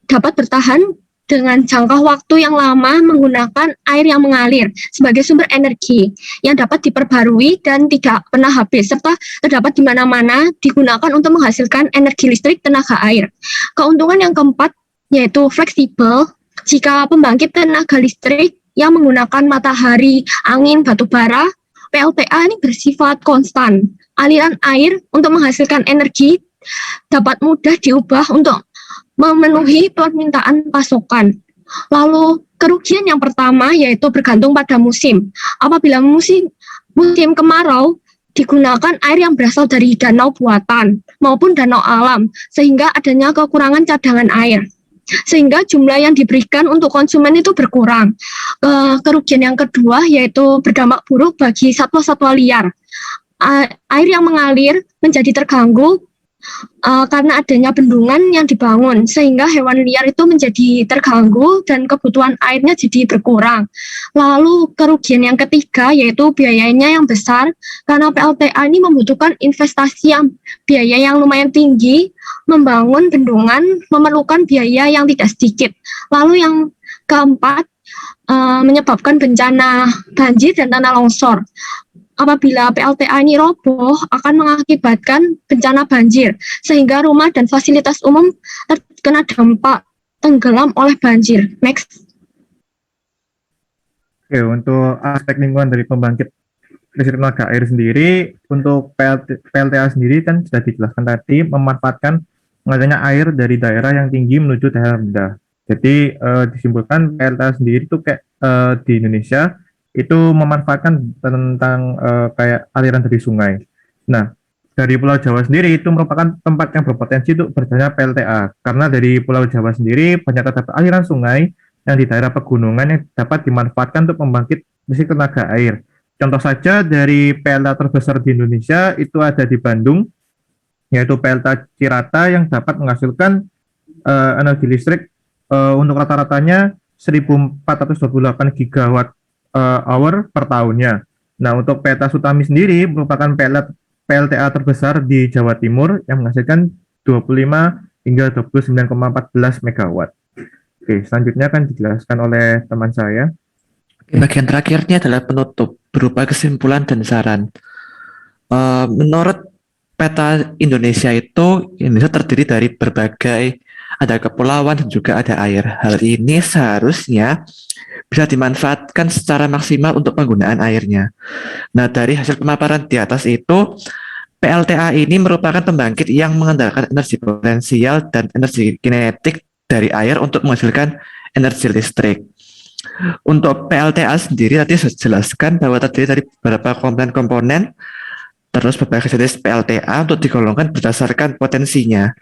dapat bertahan dengan jangka waktu yang lama menggunakan air yang mengalir sebagai sumber energi yang dapat diperbarui dan tidak pernah habis, serta terdapat di mana-mana digunakan untuk menghasilkan energi listrik tenaga air. Keuntungan yang keempat yaitu fleksibel. Jika pembangkit tenaga listrik yang menggunakan matahari, angin, batu bara, PLTA ini bersifat konstan. Aliran air untuk menghasilkan energi dapat mudah diubah untuk memenuhi permintaan pasokan. Lalu kerugian yang pertama yaitu bergantung pada musim. Apabila musim kemarau, digunakan air yang berasal dari danau buatan maupun danau alam, sehingga adanya kekurangan cadangan air, sehingga jumlah yang diberikan untuk konsumen itu berkurang. Kerugian yang kedua yaitu berdampak buruk bagi satwa-satwa liar. Air yang mengalir menjadi terganggu karena adanya bendungan yang dibangun, sehingga hewan liar itu menjadi terganggu dan kebutuhan airnya jadi berkurang. Lalu kerugian yang ketiga yaitu biayanya yang besar, karena PLTA ini membutuhkan investasi biaya yang lumayan tinggi. Membangun bendungan memerlukan biaya yang tidak sedikit. Lalu yang keempat menyebabkan bencana banjir dan tanah longsor. Apabila PLTA ini roboh akan mengakibatkan bencana banjir, sehingga rumah dan fasilitas umum terkena dampak tenggelam oleh banjir. Next. Oke, untuk aspek lingkungan dari pembangkit listrik tenaga air sendiri, untuk PLTA sendiri kan sudah dijelaskan tadi, memanfaatkan mengalirnya air dari daerah yang tinggi menuju daerah rendah. Jadi disimpulkan PLTA sendiri itu kayak di Indonesia itu memanfaatkan tentang kayak aliran dari sungai. Nah, dari Pulau Jawa sendiri itu merupakan tempat yang berpotensi untuk berjalannya PLTA, karena dari Pulau Jawa sendiri banyak terdapat aliran sungai yang di daerah pegunungan yang dapat dimanfaatkan untuk membangkit listrik tenaga air. Contoh saja dari PLTA terbesar di Indonesia itu ada di Bandung, yaitu PLTA Cirata yang dapat menghasilkan energi listrik untuk rata-ratanya 1.428 gigawatt hour per tahunnya. Nah, untuk PLTA Sutami sendiri merupakan PLTA terbesar di Jawa Timur yang menghasilkan 25 hingga 29,14 megawatt. Oke, selanjutnya akan dijelaskan oleh teman saya. Bagian terakhirnya adalah penutup berupa kesimpulan dan saran. Menurut peta Indonesia Indonesia terdiri dari berbagai, ada kepulauan dan juga ada air. Hal ini seharusnya bisa dimanfaatkan secara maksimal untuk penggunaan airnya. Nah, dari hasil pemaparan di atas itu, PLTA ini merupakan pembangkit yang mengandalkan energi potensial dan energi kinetik dari air untuk menghasilkan energi listrik. Untuk PLTA sendiri tadi saya jelaskan bahwa terdiri dari beberapa komponen-komponen. terus berbagai jenis PLTA untuk digolongkan berdasarkan potensinya.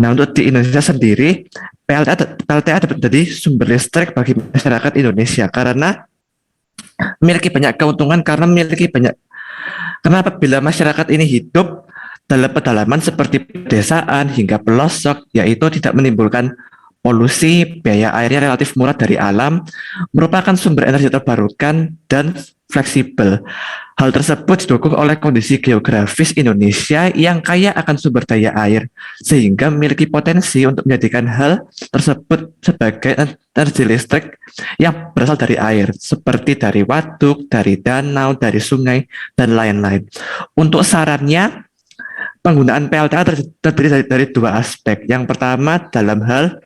Nah, untuk di Indonesia sendiri, PLTA dapat menjadi sumber listrik bagi masyarakat Indonesia karena memiliki banyak keuntungan karena apabila masyarakat ini hidup dalam pedalaman seperti pedesaan hingga pelosok, yaitu tidak menimbulkan polusi, biaya airnya relatif murah dari alam, merupakan sumber energi terbarukan dan fleksibel. Hal tersebut didukung oleh kondisi geografis Indonesia yang kaya akan sumber daya air, sehingga memiliki potensi untuk menjadikan hal tersebut sebagai energi listrik yang berasal dari air, seperti dari waduk, dari danau, dari sungai, dan lain-lain. Untuk sarannya, penggunaan PLTA terdiri dari dua aspek. Yang pertama dalam hal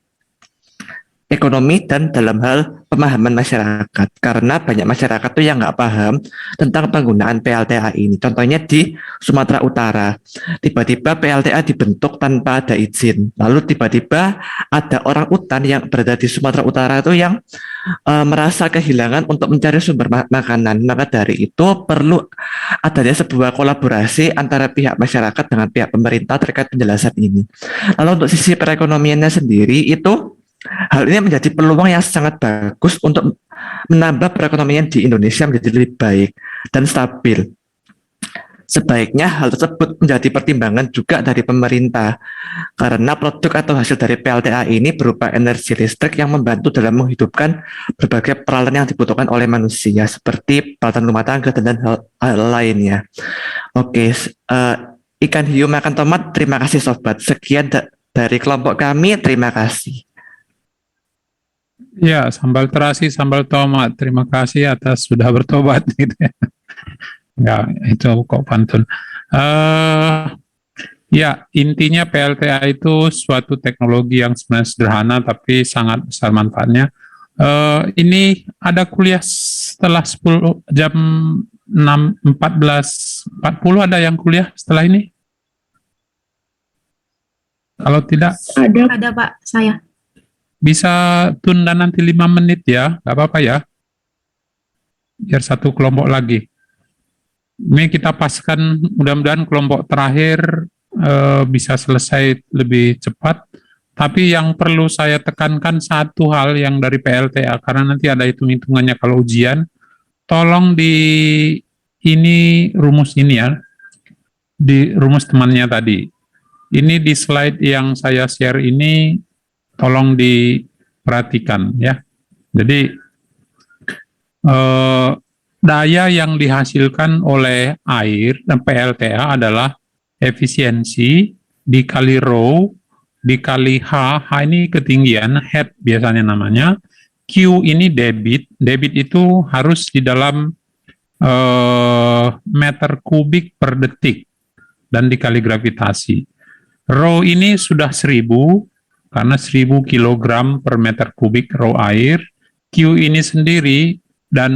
ekonomi dan dalam hal pemahaman masyarakat, karena banyak masyarakat tuh yang nggak paham tentang penggunaan PLTA ini. Contohnya di Sumatera Utara, tiba-tiba PLTA dibentuk tanpa ada izin, lalu tiba-tiba ada orang utan yang berada di Sumatera Utara itu yang merasa kehilangan untuk mencari sumber makanan. Maka dari itu perlu adanya sebuah kolaborasi antara pihak masyarakat dengan pihak pemerintah terkait penjelasan ini. Lalu untuk sisi perekonomiannya sendiri itu hal ini menjadi peluang yang sangat bagus untuk menambah perekonomian di Indonesia menjadi lebih baik dan stabil. Sebaiknya hal tersebut menjadi pertimbangan juga dari pemerintah, karena produk atau hasil dari PLTA ini berupa energi listrik yang membantu dalam menghidupkan berbagai peralatan yang dibutuhkan oleh manusia, seperti peralatan rumah tangga dan hal lainnya. Oke, ikan hiu makan tomat, terima kasih sobat. Sekian dari kelompok kami, terima kasih. Ya, sambal terasi, sambal tomat. Terima kasih atas sudah bertobat gitu ya. Ya, itu kok pantun. Ya, intinya PLTA itu suatu teknologi yang sebenarnya sederhana tapi sangat besar manfaatnya. Ini ada kuliah setelah 10 jam 14.40 ada yang kuliah setelah ini? Kalau tidak? Ada Pak, saya. Bisa tunda nanti 5 menit ya, nggak apa-apa ya. Biar satu kelompok lagi. Ini kita paskan, mudah-mudahan kelompok terakhir bisa selesai lebih cepat. Tapi yang perlu saya tekankan satu hal yang dari PLTA, karena nanti ada hitung-hitungannya kalau ujian. Tolong ini rumus ini ya, di rumus temannya tadi. Ini di slide yang saya share ini, tolong diperhatikan ya. Jadi daya yang dihasilkan oleh air dan PLTA adalah efisiensi dikali rho dikali H ini ketinggian, head biasanya namanya, Q ini debit itu harus di dalam meter kubik per detik dan dikali gravitasi. Rho ini sudah 1000 karena 1000 kg per meter kubik rho air. Q ini sendiri dan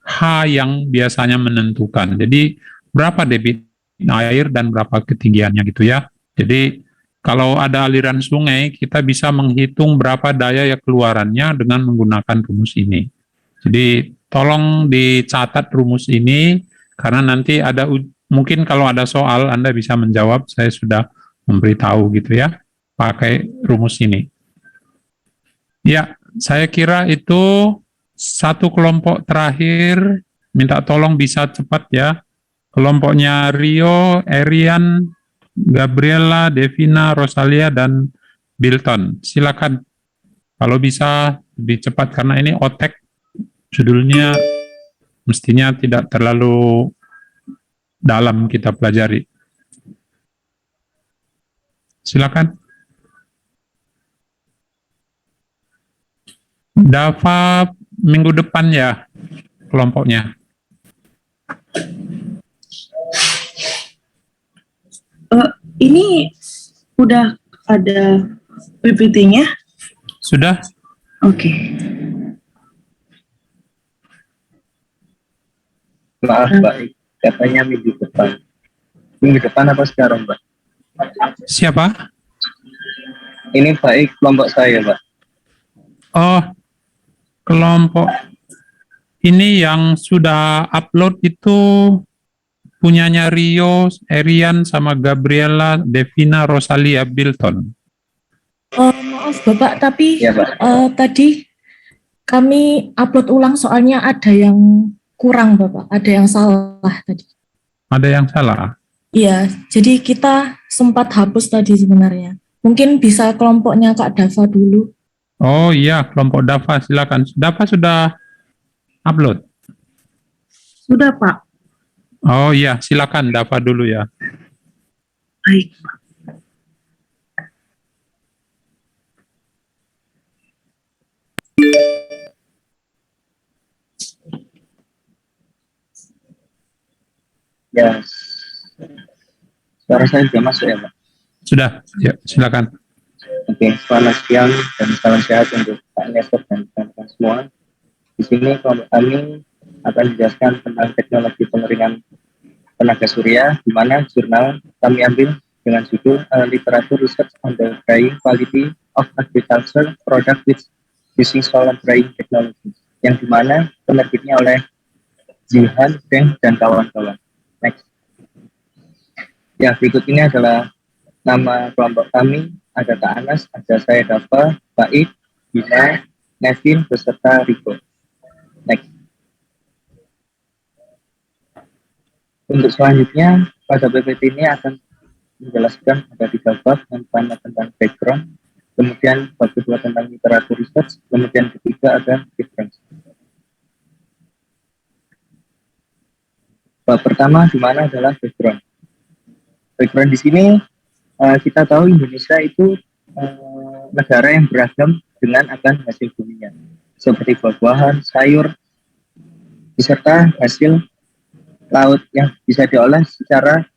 H yang biasanya menentukan. Jadi berapa debit air dan berapa ketinggiannya gitu ya. Jadi kalau ada aliran sungai, kita bisa menghitung berapa daya ya keluarannya dengan menggunakan rumus ini. Jadi tolong dicatat rumus ini, karena nanti ada mungkin kalau ada soal Anda bisa menjawab, saya sudah memberitahu gitu ya, pakai rumus ini. Ya, saya kira itu satu kelompok terakhir, minta tolong bisa cepat ya. Kelompoknya Rio, Erian, Gabriela, Devina, Rosalia, dan Bilton. Silakan. Kalau bisa lebih cepat, karena ini otek, judulnya mestinya tidak terlalu dalam kita pelajari. Silakan. Dava minggu depan ya kelompoknya. Ini udah ada PPT-nya? Sudah? Oke. Maaf Mbak, katanya minggu depan. Minggu depan apa sekarang Mbak? Siapa? Ini baik kelompok saya Mbak. Oh, kelompok ini yang sudah upload itu punyanya Rio, Erian, sama Gabriela, Devina, Rosalia, Bilton. Maaf Bapak, tapi Ya, Pak. tadi kami upload ulang soalnya ada yang kurang Bapak, ada yang salah tadi. Ada yang salah? Iya, jadi kita sempat hapus tadi sebenarnya. Mungkin bisa kelompoknya Kak Dava dulu. Oh iya, kelompok Dava, silakan. Dava sudah upload? Sudah, Pak. Oh iya, silakan Dava dulu ya. Baik, Pak. Ya, suara saya sudah masuk ya, Pak? Sudah, ya silakan. Oke, selamat siang dan salam sehat untuk Pak Nestor dan teman-teman semua. Di sini kelompok kami akan menjelaskan tentang teknologi pengeringan tenaga surya, di mana jurnal kami ambil dengan judul Literature Research on the Drying Quality of Agriculture Product with Using Solar Drying Technology, yang dimana penerbitnya oleh Jihan, Beng, dan kawan-kawan. Next. Ya, berikut ini adalah nama kelompok kami. Ada Kak Anas, ada saya Dava, Baik, Bina, Nevin, beserta Riko. Next. Untuk selanjutnya, pada PPT ini akan menjelaskan ada 3 bab, yang pertama tentang background, kemudian bab kedua tentang literatur research, kemudian ketiga ada reference. Bab pertama di mana adalah background. Background di sini kita tahu Indonesia itu negara yang beragam dengan akan hasil buminya, seperti buah-buahan, sayur, beserta hasil laut yang bisa diolah secara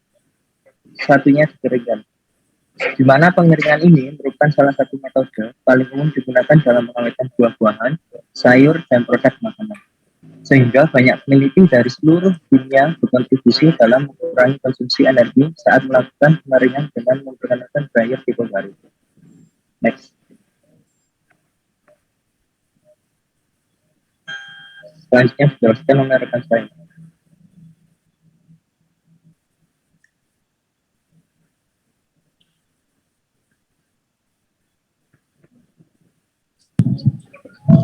satunya dikeringkan. Di mana pengeringan ini merupakan salah satu metode paling umum digunakan dalam pengawetkan buah-buahan, sayur, dan produk makanan. Sehingga banyak peneliti dari seluruh dunia berkontribusi dalam mengurangi konsumsi energi saat melakukan pengeringan dengan menggunakan dryer tipe baru. Next. Selanjutnya jelaskan oleh rekan saya.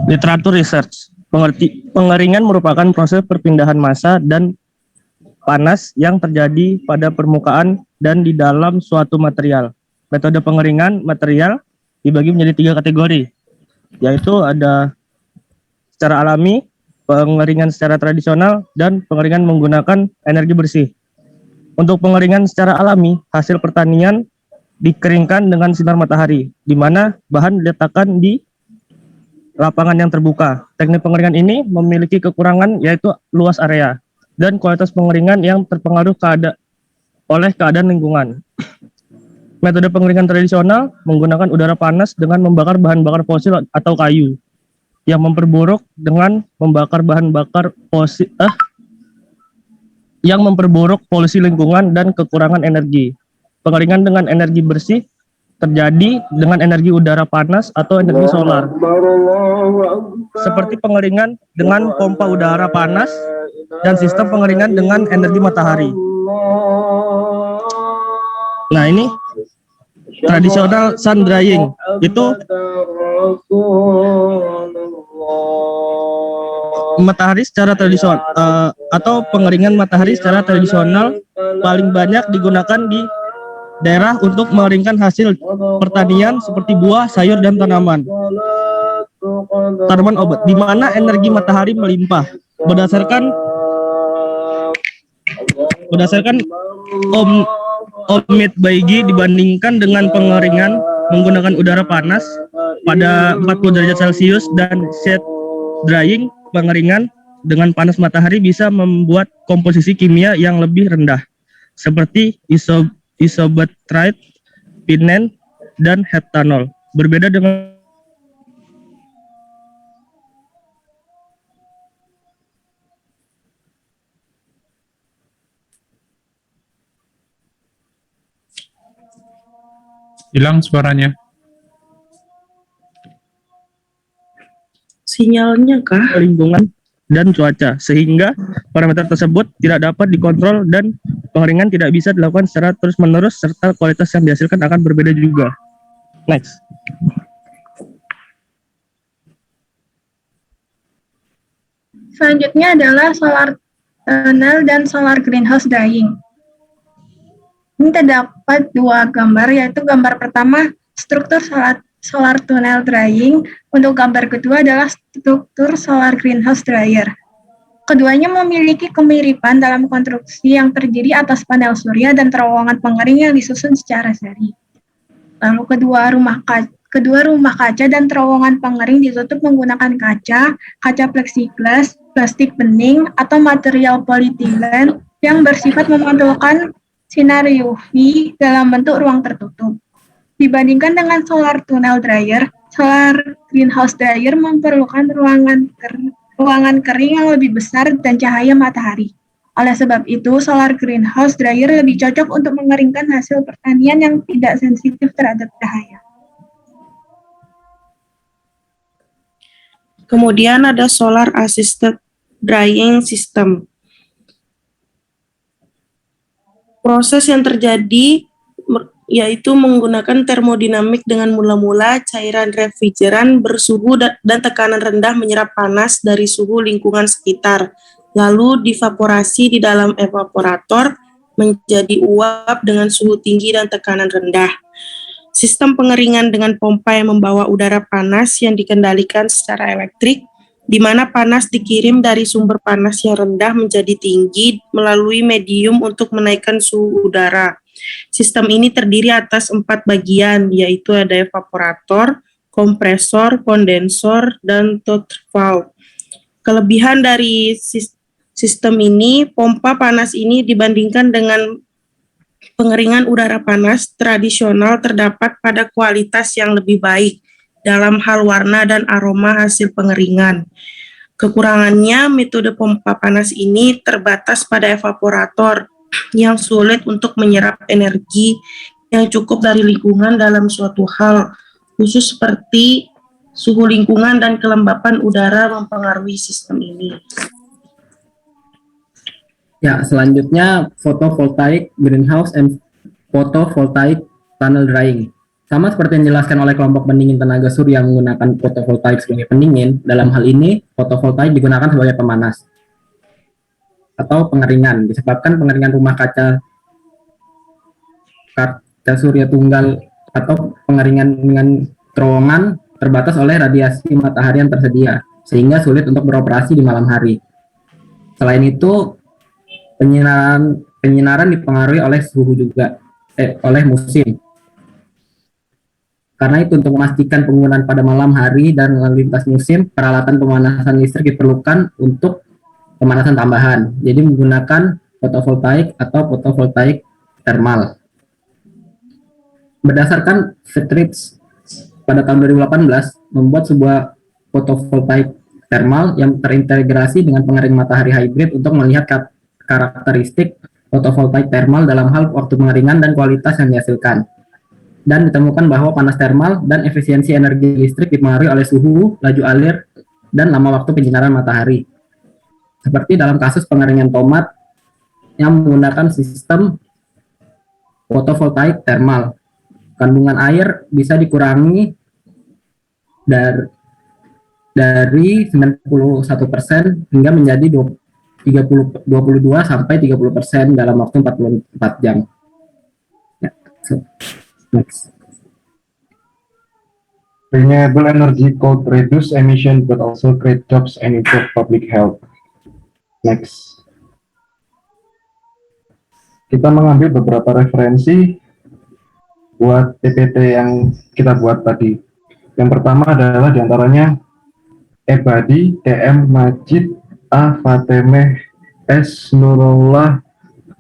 Literatur research. Pengeringan merupakan proses perpindahan massa dan panas yang terjadi pada permukaan dan di dalam suatu material. Metode pengeringan material dibagi menjadi 3 kategori, yaitu ada secara alami, pengeringan secara tradisional, dan pengeringan menggunakan energi bersih. Untuk pengeringan secara alami, hasil pertanian dikeringkan dengan sinar matahari, di mana bahan diletakkan di lapangan yang terbuka. Teknik pengeringan ini memiliki kekurangan yaitu luas area dan kualitas pengeringan yang terpengaruh oleh keadaan lingkungan. Metode pengeringan tradisional menggunakan udara panas dengan membakar bahan bakar fosil atau kayu yang memperburuk dengan membakar bahan bakar fosil yang memperburuk polusi lingkungan dan kekurangan energi. Pengeringan dengan energi bersih terjadi dengan energi udara panas atau energi solar. Seperti pengeringan dengan pompa udara panas dan sistem pengeringan dengan energi matahari. Nah, ini tradisional sun drying itu matahari secara tradisional atau pengeringan matahari secara tradisional paling banyak digunakan di daerah untuk mengeringkan hasil pertanian seperti buah, sayur, dan tanaman obat, di mana energi matahari melimpah. Berdasarkan Omid Baigi dibandingkan dengan pengeringan menggunakan udara panas pada 40 derajat Celcius dan shade drying, pengeringan dengan panas matahari bisa membuat komposisi kimia yang lebih rendah seperti isobatrite, pinen, dan heptanol. Berbeda dengan hilang suaranya. Sinyalnya kah? Lingkungan dan cuaca, sehingga parameter tersebut tidak dapat dikontrol dan pengeringan tidak bisa dilakukan secara terus-menerus serta kualitas yang dihasilkan akan berbeda juga. Next. Selanjutnya adalah solar tunnel dan solar greenhouse drying. Ini terdapat dua gambar, yaitu gambar pertama struktur solar tunnel drying, untuk gambar kedua adalah struktur solar greenhouse dryer. Keduanya memiliki kemiripan dalam konstruksi yang terdiri atas panel surya dan terowongan pengering yang disusun secara seri. Lalu kedua rumah kaca dan terowongan pengering ditutup menggunakan kaca plexiglas, plastik bening, atau material polietilen yang bersifat memantulkan sinar UV dalam bentuk ruang tertutup. Dibandingkan dengan solar tunnel dryer, solar greenhouse dryer memerlukan ruangan kering yang lebih besar dan cahaya matahari. Oleh sebab itu, solar greenhouse dryer lebih cocok untuk mengeringkan hasil pertanian yang tidak sensitif terhadap cahaya. Kemudian ada solar assisted drying system. Proses yang terjadi yaitu menggunakan termodinamik dengan mula-mula cairan refrigeran bersuhu dan tekanan rendah menyerap panas dari suhu lingkungan sekitar, lalu divaporasi di dalam evaporator menjadi uap dengan suhu tinggi dan tekanan rendah. Sistem pengeringan dengan pompa yang membawa udara panas yang dikendalikan secara elektrik, di mana panas dikirim dari sumber panas yang rendah menjadi tinggi melalui medium untuk menaikkan suhu udara. Sistem ini terdiri atas 4 bagian, yaitu ada evaporator, kompresor, kondensor, dan tote valve. Kelebihan dari sistem ini, pompa panas ini dibandingkan dengan pengeringan udara panas tradisional terdapat pada kualitas yang lebih baik dalam hal warna dan aroma hasil pengeringan. Kekurangannya, metode pompa panas ini terbatas pada evaporator yang sulit untuk menyerap energi yang cukup dari lingkungan dalam suatu hal, khusus seperti suhu lingkungan dan kelembapan udara mempengaruhi sistem ini. Ya, selanjutnya photovoltaic greenhouse and photovoltaic tunnel drying. Sama seperti yang dijelaskan oleh kelompok pendingin tenaga surya menggunakan fotovoltaik sebagai pendingin, dalam hal ini fotovoltaik digunakan sebagai pemanas atau pengeringan, disebabkan pengeringan rumah kaca surya tunggal atau pengeringan dengan terowongan terbatas oleh radiasi matahari yang tersedia, sehingga sulit untuk beroperasi di malam hari. Selain itu, penyinaran dipengaruhi oleh suhu juga, oleh musim. Karena itu, untuk memastikan penggunaan pada malam hari dan lalu lintas musim, peralatan pemanasan listrik diperlukan untuk pemanasan tambahan. Jadi menggunakan fotovoltaik atau fotovoltaik thermal. Berdasarkan Fitridge pada tahun 2018 membuat sebuah fotovoltaik thermal yang terintegrasi dengan pengering matahari hybrid untuk melihat karakteristik fotovoltaik thermal dalam hal waktu pengeringan dan kualitas yang dihasilkan. Dan ditemukan bahwa panas termal dan efisiensi energi listrik dipengaruhi oleh suhu, laju alir, dan lama waktu penyinaran matahari. Seperti dalam kasus pengeringan tomat yang menggunakan sistem fotovoltaik thermal. Kandungan air bisa dikurangi dari 91% hingga menjadi 22 sampai 30% dalam waktu 44 jam. Ya, next. Renewable energy could reduce emission but also create jobs and improve public health. Next. Kita mengambil beberapa referensi buat PPT yang kita buat tadi. Yang pertama adalah diantaranya Ebadi, TM, Majid, A. Fatemeh, S. Nurullah,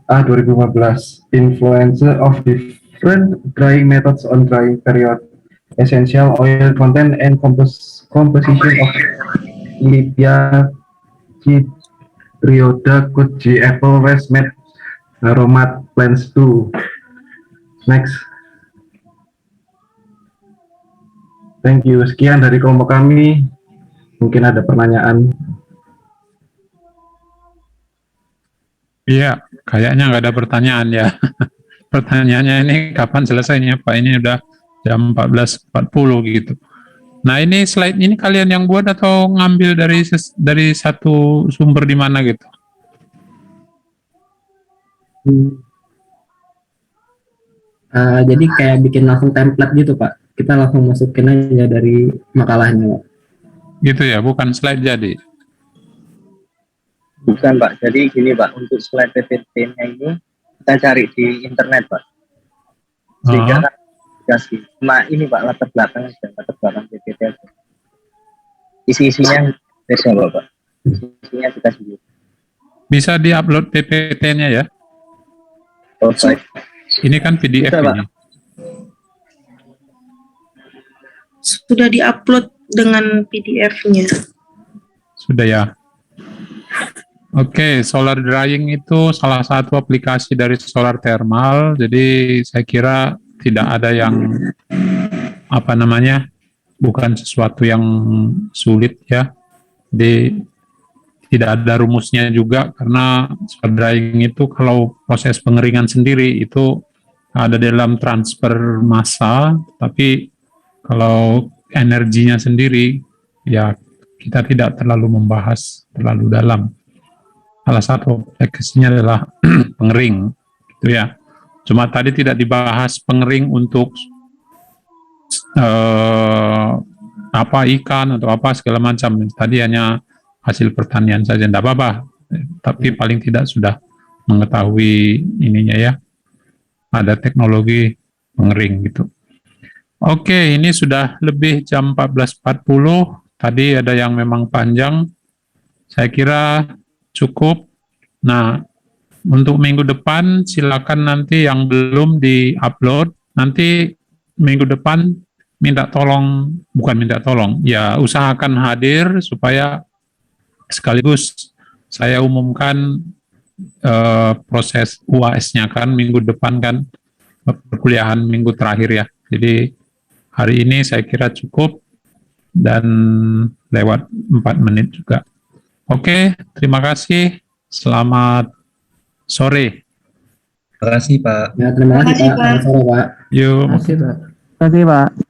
A. 2015. Influencer of different drying methods on drying period. Essential oil content and composition of Libya, Rioda, Kuji, Apple, West Med, Aromat, Plants 2. Next. Thank you. Sekian dari kelompok kami. Mungkin ada pertanyaan. Iya, kayaknya nggak ada pertanyaan ya. Pertanyaannya ini kapan selesainya Pak? Ini udah jam 14.40 gitu. Nah ini slide ini kalian yang buat atau ngambil dari satu sumber di mana gitu? Jadi kayak bikin langsung template gitu Pak. Kita langsung masukin aja dari makalahnya Pak. Gitu ya, bukan slide jadi. Bukan Pak, jadi gini Pak, untuk slide PPT-nya ini kita cari di internet Pak. Sehingga kasih, nah ini Pak latar belakang PPT aja. Isi-isinya beda Pak. Isi-isinya kita sendiri. Bisa diupload PPT-nya ya? Oh, baik. Ini kan PDF Bisa, Pak. ini. Sudah diupload dengan PDF-nya. Sudah ya. Oke, solar drying itu salah satu aplikasi dari solar thermal. Jadi saya kira tidak ada yang bukan sesuatu yang sulit ya. Jadi tidak ada rumusnya juga karena solar drying itu kalau proses pengeringan sendiri itu ada dalam transfer massa, tapi kalau energinya sendiri ya kita tidak terlalu membahas terlalu dalam. Salah satu aplikasinya adalah pengering, gitu ya. Cuma tadi tidak dibahas pengering untuk ikan atau apa segala macam. Tadi hanya hasil pertanian saja, tidak apa-apa. Tapi paling tidak sudah mengetahui ininya ya. Ada teknologi pengering gitu. Oke, ini sudah lebih jam 14.40. Tadi ada yang memang panjang. Saya kira cukup. Nah, untuk minggu depan silakan nanti yang belum di-upload, nanti minggu depan usahakan hadir supaya sekaligus saya umumkan proses UAS-nya kan minggu depan kan, perkuliahan minggu terakhir ya. Jadi hari ini saya kira cukup dan lewat 4 menit juga. Oke, terima kasih. Selamat sore. Terima kasih Pak. Ya, terima kasih Pak. Selamat sore Pak. Yuk. Terima kasih Pak.